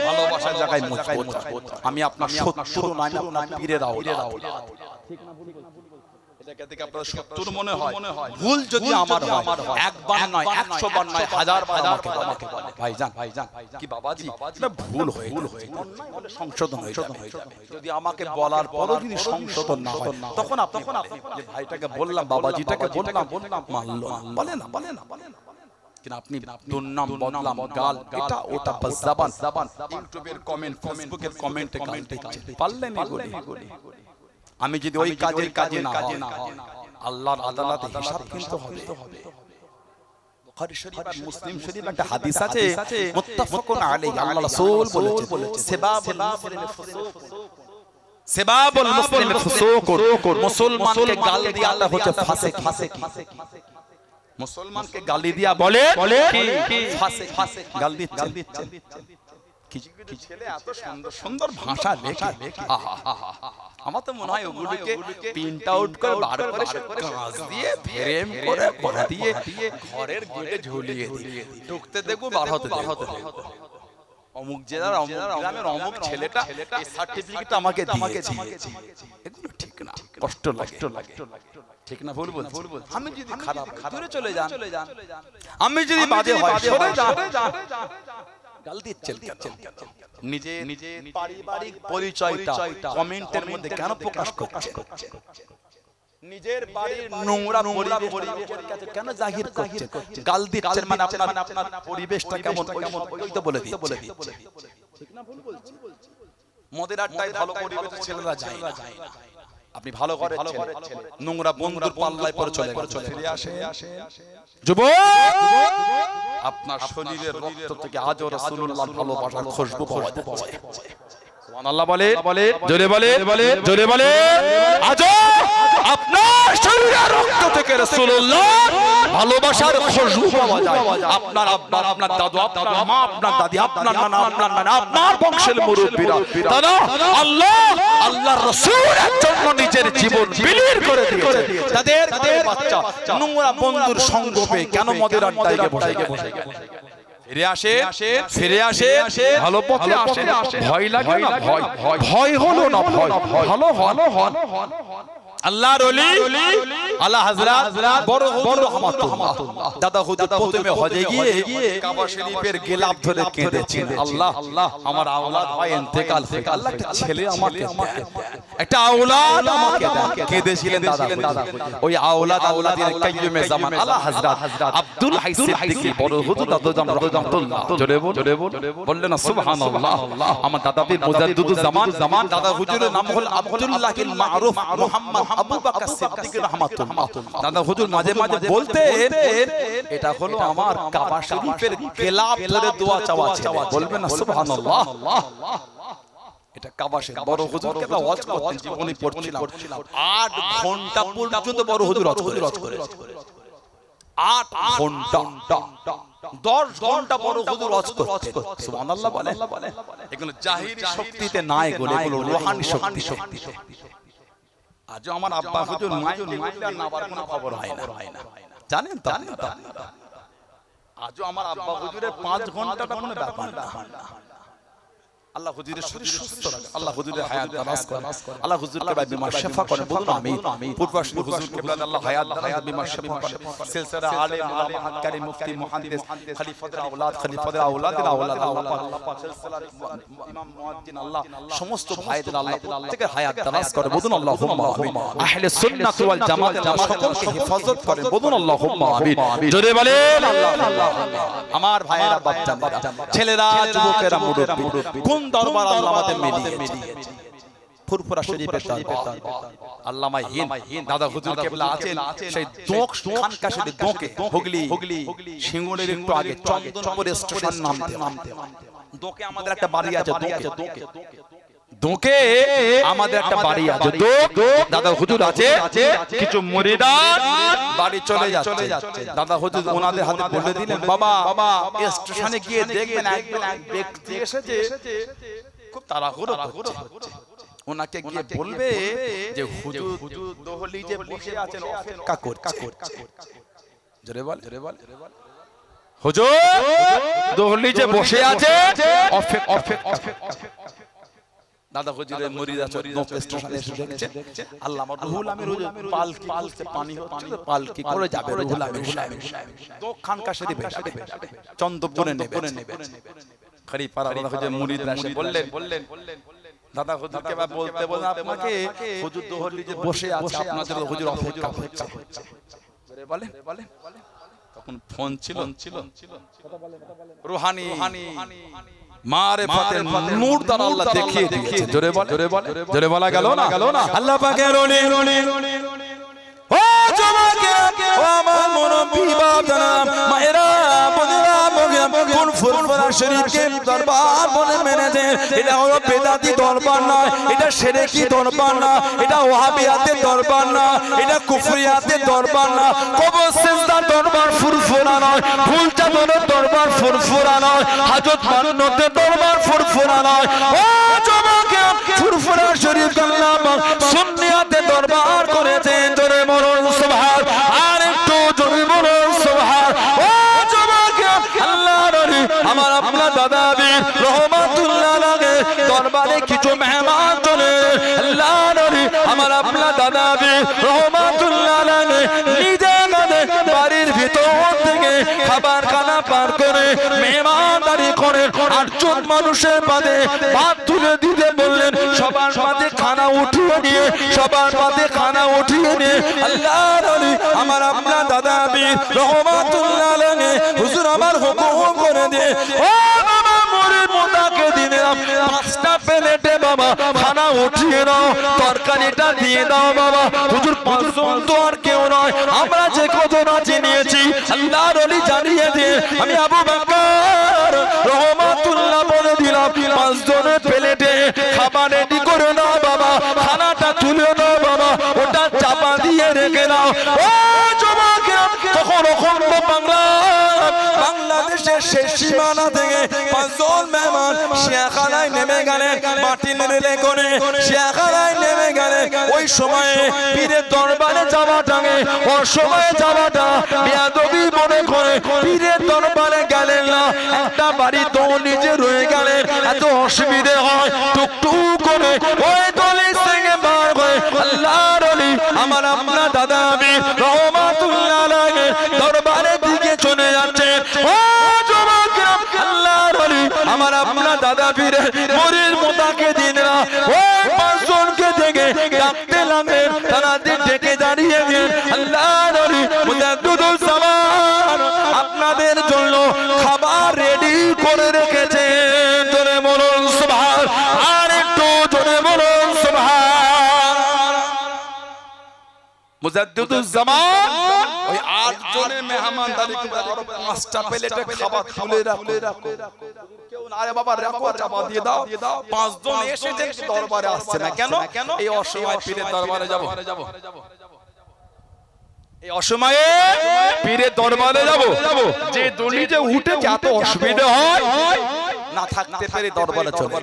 ভালোবাসার জায়গায় মজবুত আমি আপনার শত্রু নয় আপনার পীরের আওলাদ ঠিক না ভুল এটাকে দেখে আপনাদের শত্রু মনে হয় ভুল যদি আমার হয় একবার নয় 100 বার নয় 1000 বার আমাকে বলে ভাইজান কি বাবাজি এটা ভুল হয়ে বলে সংশোধন হয়ে যাবে যদি আমাকে বলার পরও যদি সংশোধন না হয় তখন আপনি যে ভাইটাকে বললাম বাবাজিটাকে বললাম মানলো বলে না কিন্তু আপনি দুর্নাম বদনাম গাল এটা ওটা বাস জবান ইউটিউবের কমেন্ট ফেসবুকের কমেন্টে গাল দিচ্ছেন পারলেন এগুলি আমি যদি ওই কাজে না আল্লাহর আদালতে হিসাব কিন্তু হবে বুখারী শরীফ আর মুসলিম শরীফ একটা হাদিস আছে মুত্তাফাকুন আলাইহি আল্লাহ রাসূল বলেছেন সেবাবুল মুসলিম ফুসুক মুসলমানকে গাল দিয়ে আল্লাহ হচ্ছে ফাসিক মুসলমানকে গালি দিয়া বলে কি ফাসিক গাল দিচ্ছে কিছু ছেলে এত সুন্দর ভাষা লেখে আমার তো মনে হয় ওগুলোকে প্রিন্ট আউট করে বার করে কাঁচ দিয়ে ফ্রেম করে পড়া দিয়ে ঘরের গেটে ঝুলিয়ে দিয়ে ঢুকতে দেখবো বার হতে অমুক জেলার অমুক গ্রামের অমুক ছেলেটা এই সার্টিফিকেট আমাকে দিয়েছে এগুলো ঠিক না কষ্ট লাগে ঠিক না ভুল বলছি আমি যদি খারাপ দূরে চলে যান আমি যদি বাজে হয় সরে যান গাল দিচ্ছেন নিজে পারিবারিক পরিচয়টা কমেন্টের মধ্যে কেন প্রকাশ করছে নিজের বাড়ির নোংরা পরিবেশের কাছে কেন জাহির করছে গাল দিচ্ছেন মানে আপনার পরিবেশটা কেমন ওই তো বলে দিচ্ছে ঠিক না ভুল বলছি মদের আড্ডায় ভালো পরিবেশে ছেলেরা যায় না আপনি ভালো করে নোংরা বন্ধুর পাল্লায় পড়ে চলে ফিরে আসে যুবক আপনার শরীরের রক্ত থেকে আজও রাসূলুল্লাহর ভালোবাসার খুশবু পাওয়া যায় সুবহানাল্লাহ বলে জোরে বলে আজও আপনার শরীরের রক্ত থেকে রাসূলুল্লাহ ভালোবাসার খুশবু পাওয়া যায়। আপনার আব্বা, আপনার দাদু, আপনার মা, আপনার দাদি, আপনার নানা, আপনার নানা, আপনার বংশের মুরব্বীরা তারা আল্লাহর রাসূলের জন্য নিজের জীবন বিলীন করে দিয়েছে। তাদের বাচ্চা নোংরা বন্ধুর সঙ্গ পেয়ে কেন মদের আড্ডায় বসে গেছে? ফিরে আসে ভালো পথে আসে। ভয় লাগে না? ভয় হলো না, ভয় ভালো হন। আল্লাহর ওলি আলা হযরত বড় হুজুর রাহমাতুল্লাহ দাদা হুজুর প্রথমে হজে গিয়ে কাবা শরীফের গিলাফ ধরে কেঁদেছেন, আল্লাহ আমার আওলাদ হয় ইন্তেকাল হয়ে গেল, আল্লাহ একটা ছেলে আমাকে একটা আওলাদ আমাকে দেন। কেঁদেছিলেন দাদা হুজুর। ওই আওলাদের কাইয়ুমে জামান আলা হযরত আব্দুল হাই সিদ্দিকী বড় হুজুর দাদা রাহমাতুল্লাহ জোরে বললেন না সুবহানাল্লাহ। আমার দাদা পীর মুজাদ্দিদুজ জামান দাদা হুজুরের নাম হলো আব্দুল্লাহিল মারুফ মুহাম্মদ আবু বকর সিদ্দিক রাহমাতুল্লাহ। দাদা হুজুর মাঝে মাঝে বলতেন এটা হলো আমার কাবা শরীফের গিলাফ ধরে দোয়া চাওয়া ছিল। বলবেন না সুবহানাল্লাহ। এটা কাবা শরীফ বড় হুজুরকে তো ওয়াজ করতেন, জীবনী পড়ছিলাম 8 ঘন্টা পর্যন্ত বড় হুজুর ওয়াজ করে 8 ঘন্টা 10 ঘন্টা বড় হুজুর ওয়াজ করতেন। সুবহানাল্লাহ বলেন। এগুলো জাহিরি শক্তিতে না, এগুলো রূহানি শক্তি। আজও আমার আব্বা হুজুর মাইকে নাবার কোনো খবর হয় না, জানেন তো? আজও আমার আব্বা হুজুরের 5 ঘন্টাটা কোনো ব্যাপার না। আল্লাহ হুজুরের শরীর সুস্থ রাখে, আল্লাহ হুজুরের হায়াত দারাজ করে, আল্লাহ হুজুরকে ভাই বিমার শিফা করে। বলুন আমিন। পূর্ববাসী হুজুরকে বলেন আল্লাহ হায়াত দারাজ বিমার শিফা করে। সিলসিলা আলেম উলামা হাক্কানি মুফতি মুহাদ্দিস খলিফাতুল আওলাদ খলিফাতুল আওলাদের আওলাদ আল্লাহ পাক সিলসিলার ইমাম মুয়াজ্জিন আল্লাহ সমস্ত ভাইদের আল্লাহ প্রত্যেকের হায়াত দারাজ করে। বলুন আল্লাহুম্মা আমিন। আহলে সুন্নাত ওয়াল জামাত সকলকে হেফাজত করে। বলুন আল্লাহুম্মা আমিন। জোরে বলেন আল্লাহ। আমার ভাইয়েরা, বাচ্চারা, ছেলেরা, যুবকেরা, মুরব্বি কোন দরবার আল্লাহ আমাদের মিলিয়েছে? ফুরফুরা শরীফের দরবার। আল্লামা হিন্দ দাদা হুজুর কেবলা আছেন সেই দোক খানকা শরীফ দোকে হুগলি সিঙ্গুরের একটু আগে চন্দনপুর স্টেশন নামতে দোকে আমাদের একটা বাড়ি আছে। দোকে আমাদের একটা বাড়ি আছে। দাদা হুজুর আছে, কিছু মুরিদান বাড়ি চলে যাচ্ছে। দাদা হুজুর ওনাদের হাতে বলে দিলেন বাবা স্টেশনে গিয়ে দেখবেন একজন ব্যক্তি এসেছে, খুব তাড়াহুড়ো করছে। ওনাকে গিয়ে বলবে যে হুজুর দোহলি যে বসে আছেন অপেক্ষা করছে। জোরে বল হুজুর দোহলি যে বসে আছে অপেক্ষা। দাদা হুজুরের মুরিদ আছে স্টেশনে এসে দেখছে আল্লামা রুহুল আমির হুজুর পালকি পানি হচ্ছে, পালকি করে যাবে রুহুল আমির সাহেব দোখানকা শরীফে চন্দ্রপুরে নেবে। খরিপাড়া দাদা হুজুর মুরিদরা এসে বললেন দাদা হুজুরকে বলতে আপনাকে হুজুর দোহলি যে বসে আছে আপনাদের হুজুর অপেক্ষা করছে। বলে তখন ফোন ছিল রুহানি মারিফাতের নূর দ্বারা আল্লাহ দেখিয়ে দিয়েছে। জোরে বলা গেল না? আল্লাহ পাকের ওলি ও জমাকে ও আমার মুরব্বি বাবারা মায়েরা বোনেরা কোন ফুরফুরা শরীফকে দরবার বলে মেনেছে। এটা হলো বেদাতি দরবার না, এটা শিরকি দরবার না, এটা ওয়াহাবিয়াতের দরবার না, এটা কুফরিয়াতের দরবার না, কবর সিজদা দরবার ফুরফুরা নয়, ভুল চাদরের দরবার ফুরফুরা নয়, হাজত মান্নতের দরবার ফুরফুরা নয়। ও জমাকে ফুরফুরা শরীফ আল্লাহ সুন্নিয়াতের দরবার করেছেন। জোরে বলুন সুবহান। আর একটু জোরে বলুন সুবহান। ও জমাকে আল্লাহ নবী আমার আপনার দাদা বীর রহমাতুল্লাহ আলাইহি দরবারে কিছু মেহমান চলে। আল্লাহ নবী আমার আপনার দাদা বীর রহমাতুল্লাহ আলাইহি নিজে বাড়ির ভিতর থেকে খাবার খানা পার করে মেহমানদারি করে 8 জন মানুষের পাতে ভাত তুলে দিতে বললেন। সবার পাতে খানা উঠিয়ে নিয়ে আল্লাহ নবী আমার আপনার দাদা বীর রহমাতুল্লাহ আলাইহি হুজুর আমার হুকুম করে দিয়ে ও বাবা মুরিদ মোদাকে দিলাম 5টা প্লেটে বাবা খানা উঠিয়ে নাও, তরকারিটা দিয়ে দাও বাবা। হুজুর 5 জন তো আর কেউ নয়, আমরা যে কজন আছে নিয়েছি আল্লাহর ওলি জানিয়ে দিয়ে আমি আবু বকর রহমাতুল্লাহ বলে দিলাম 5 জনের প্লেটে খাবার রেডি করে নাও বাবা, খানাটা তুলে নাও বাবা, ওটা চাপা শেখানায় নেমে গেলেন মাটি নেড়ে করে শেখানায় নেমে গেলেন ওই সময়ে পীরের দরবারে যাওয়াটাকে অসময়ে যাওয়াটা বেয়াদবি মনে করে পীরের দরবারে গেলেন না একটা বাড়ি তো নিজে রয়ে গেলেন এত অসুবিধে হয় টুকটুক করে ওই দলিল থেকে বার হয়ে আল্লাহর ওলি আমার আপনার দাদা আমি রহমাতুল্লাহ আলাইহির দরবারের দিকে চলে যাচ্ছে ও যুবকেরা আল্লাহর ওলি আমার আপনার দাদা পীরের মুরিদ মুতাকিদিনরা ওই পাঁচজনকে দেখে ডাকতে লাগলেন তাদের ডেকে দাঁড়িয়ে গেলেন আল্লাহর ওলি মুজাদ্দিদুল জামান আপনাদের জন্য খাবার রেডি করে রেখেছেন জোরে বলুন সুবহান আর একটু জোরে বলুন সুবহান মুজাদ্দিদুল জামান ওই 8 জনের মেহমানদারি করে আরো 5টা প্লেটে খাবার তুলে রাখো কেউ না আরে বাবা রাখো চাপা দিয়ে দাও 5 জন এসেছে দরবারে আসছে না কেন এই অসময় পীরের দরবারে যাব এই অসময়ে পীরের দরবারে যাব যে দলিলে উঠে যত অসুবিধা হয় না থাকতে পেরে দরবারে চলে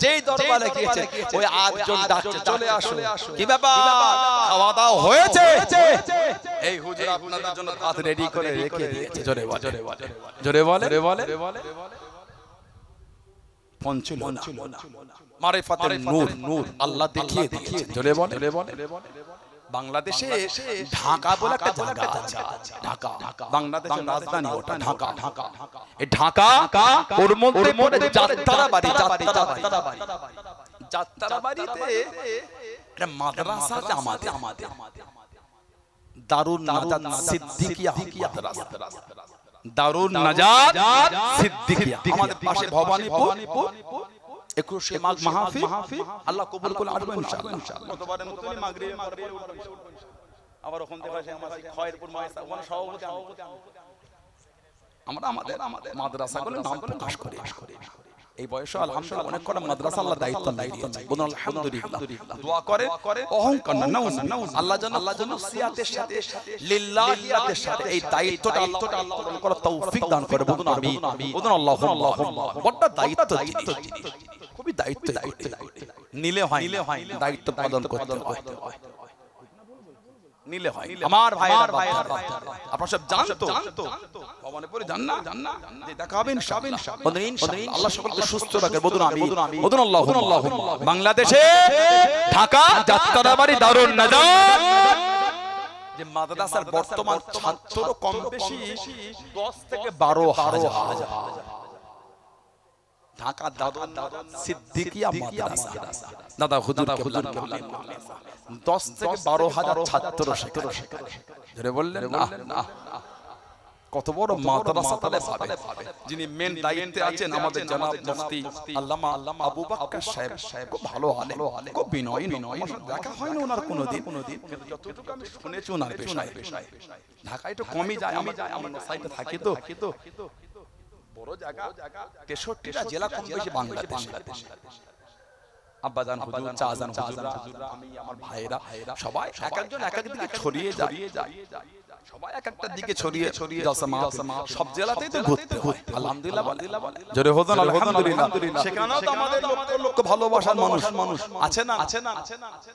যেই দরবারে গিয়েছে ওই 8 জন ডাকছে চলে আসো কি ব্যাপার খাওয়া দাওয়া হয়েছে এই হুজুর আপনাদের জন্য ভাত রেডি করে রেখে দিয়েছে জোরে বলে পঞ্চুল মারিফাতের নূর আল্লাহ দেখিয়ে দিয়েছে জোরে বলে বাংলাদেশে ঢাকা বলে একটা জায়গা আছে ঢাকা বাংলাদেশের রাজধানী ওটা ঢাকা এই ঢাকা ওর মধ্যে যাত্রা বাড়িতে একটা মাদ্রাসা আছে আমাদের দারুন নাজাত সিদ্দিকিয়া মাদ্রাসা দারুন নাজাত সিদ্দিকিয়া আমাদের পাশে ভবানীপুর 21 মাঘ মাহফিল আল্লাহ কবুল করে আসবে ইনশাআল্লাহ গতবারের মতই মাগরিবে আবার ওখান থেকে আসে আমাদের খয়রপুর মাদ্রাসা ওখানে সভাপতি আমরা আমাদের মাদ্রাসাগুলো নাম প্রকাশ করি এই বয়সে আলহামদুলিল্লাহ অনেক কটা মাদ্রাসা আল্লাহ দায়িত্ব দিয়েছে বলুন আলহামদুলিল্লাহ দোয়া করে অহংকার না আল্লাহ যেন সিয়াতের সাথে লিল্লাহিয়াতের সাথে এই দায়িত্বটা আল্লাহ পালন করার তৌফিক দান করে বলুন আমিন বলুন আল্লাহুম্মা বড় দায়িত্ব খুবই দায়িত্ব নিলে হয় দায়িত্ব পালন করতে হয় নিলে হয় আমার ভাইরা আপনারা সব জানতো ভবানীপুরে জান না যে দেখাবেন ইনশাআল্লাহ আল্লাহ সকলকে সুস্থ রাখে বলুন আমিন বলুন আল্লাহুম্মা বাংলাদেশে ঢাকা যাত্রাবাড়ি দারুন নাজাত যে মাদ্রাসার বর্তমান ছাত্র কম বেশি 10 থেকে 12,000 ঢাকা দারুন সিদ্দিকিয়া মাদ্রাসা দাদা হুজুরকে 10 থেকে 12,000 ছাত্র শেখায় ধরে বললেন না কত বড় মাদ্রাসা তাহলে পাবে যিনি মেন দায়িত্বে আছেন আমাদের জনাব মুফতি আল্লামা আবু বকর সাহেব খুব ভালো আলেম খুব বিনয়ী দেখা হয় না ওনার কোনোদিন যতটুকু আমি শুনেছি ওনার পেশায় ঢাকায় তো কমই যায় আমি আমার সাইডে থাকি তো বড় জায়গা 63টা জেলা কম বেশি বাংলাদেশে আব্বাজান হুজুর চাচাজান হুজুর আমি আমার ভাইরা সবাই একজন এক এক দিকে ছড়িয়ে যায় সবাই এক একটা দিকে ছড়িয়ে জলসা সব জেলাতেই তো ঘুরতে হয় আলহামদুলিল্লাহ জোরে হোদন আলহামদুলিল্লাহ সেখানেও তো আমাদের লোক ভালোবাসার মানুষ আছে না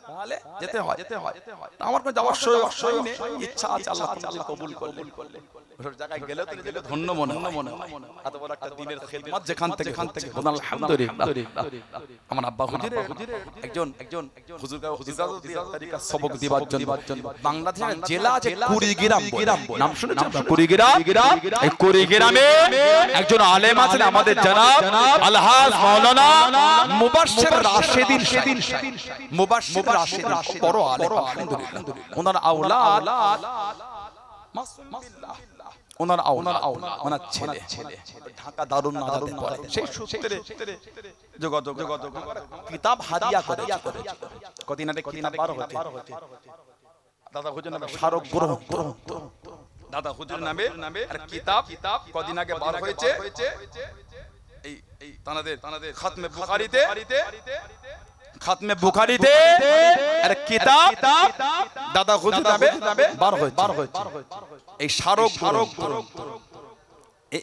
তাহলে যেতে হয় আমার কোনো যাওয়ার সই নেই ইচ্ছা আছে আল্লাহ কবুল করলে ওই জায়গায় গেলে তো ধন্য মনে হয় এত বড় একটা দিনের খিদমত যেখান থেকে হোদন আলহামদুলিল্লাহ আমার আব্বা হুজুর একজন হুজুরকে তরিকা সবক দিবার জন্য বাংলাদেশের জেলা আছে কুড়িগ্রাম নাম শুনেছেন কুড়িগ্রাম এই কুড়িগ্রামে একজন আলেম আছেন আমাদের জনাব আলহাজ মাওলানা মুবাশশির রাশিদিন মুবাশশির রাশিদিন বড় আলেম আলহামদুলিল্লাহ ওনার আওলাদ মাসুমিল্লাহ ওনার ছেলে ঢাকা দারুন নাজাতে পড়ে সেই সূত্রে যোগাযোগ কিতাব হাদিয়া করে কদিন আগে কিতাব বার হচ্ছে দাদা হুজুর নামে স্মারক গ্রহণ দাদা হুজুর নামে আর কিতাব কদিন আগে বার হয়েছে এই তানাদের খাতমে বুখারীতে আর কিতাব দাদা হুজুর নামে বার হয়েছে এই স্মারক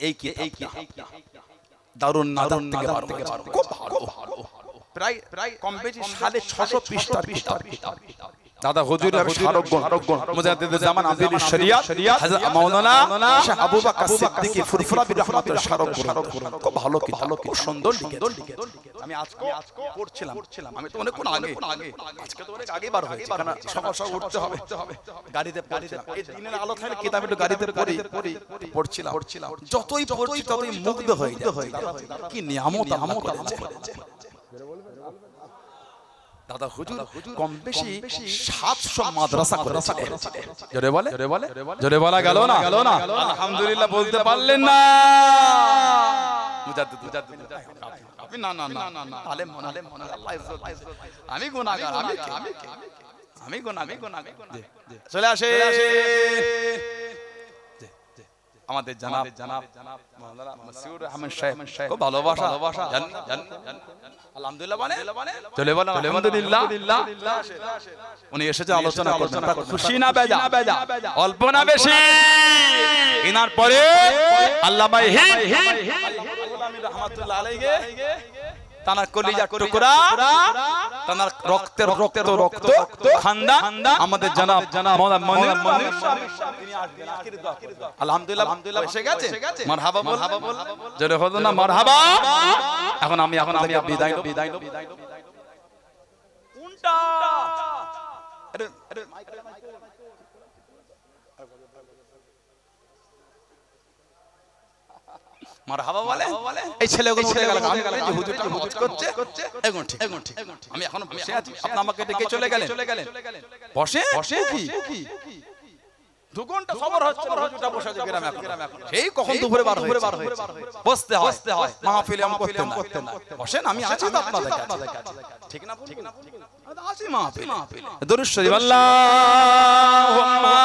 এই কি দারুন নাদান থেকে পারো খুব ভালো প্রায় কম বেশি 650 পৃষ্ঠার কিতাব দাদা হুজুরের শারগণ মুজাদ্দিদ জামান আবিল শরিয়াত হযরত মাওলানা শাহ আবু বকর সিদ্দিকী ফুরফুরা বির রহমাতুল্লাহ শারগণ খুব ভালো কিতাব খুব সুন্দর লিখেছে আমি আজকে পড়ছিলাম আমি তো অনেক আগে আজকে তো অনেক আগে বার হয়েছে কারণ সকাল সকাল উঠতে হবে গাড়িতে এই দিনের আলো থাকলে কিতাব একটু গাড়িতে পড়ছিলাম যতই পড়ছি ততই মুগ্ধ হয়ে যায় কি নিয়ামত আল্লাহ করেছে দাদা হুজুর কম বেশি 700 মাদ্রাসা করেছিলেন জোরে বলা গেল না আলহামদুলিল্লাহ বলতে পারলেন না মুজাদ্দিদ আপনি না আলেম আল্লাহ ইজ্জত আমি গুনাহগার আমি গুনাহগার চলে আসে আমাদের জানাব মাওলানা মাসিউর রহমান সাহেব খুব ভালোবাসা আলহামদুলিল্লাহ চলে বলেন আলহামদুলিল্লাহ উনি এসেছে আলোচনা করবেন খুশি না বেজা অল্প না বেশি ইনার পরে আল্লামা রহমাতুল্লাহ আলাইহি তানার কলিজার টুকরা তানার রক্তের রক্ত খানদান আমাদের জনাব মাওলানা মনির তিনি আসবেন আখির দোয়া আলহামদুলিল্লাহ এসে গেছে মারহাবা বল জোরে হলো না মারহাবা এখন আমি বিদায় কোনটা মারহাবা বলে এই ছেলেগুলো উঠে গেল আমি যে হুজুরটা হুজুর করছে এখন ঠিক আমি এখন বসে আছি আপনি আমাকে ডেকে চলে গেলেন বসে কি 2 ঘন্টা সবর হচ্ছে হুজুরটা বসে আছে গ্রামে এখন সেই কখন দুপুরে বার হয়েছে বসতে হয় মাহফিলে আমি করতে না বসেন আমি আছি তো আপনাদের কাছে ঠিক না আমি আছি মাহফিলে দরুদ শরীফ আল্লাহুম্মা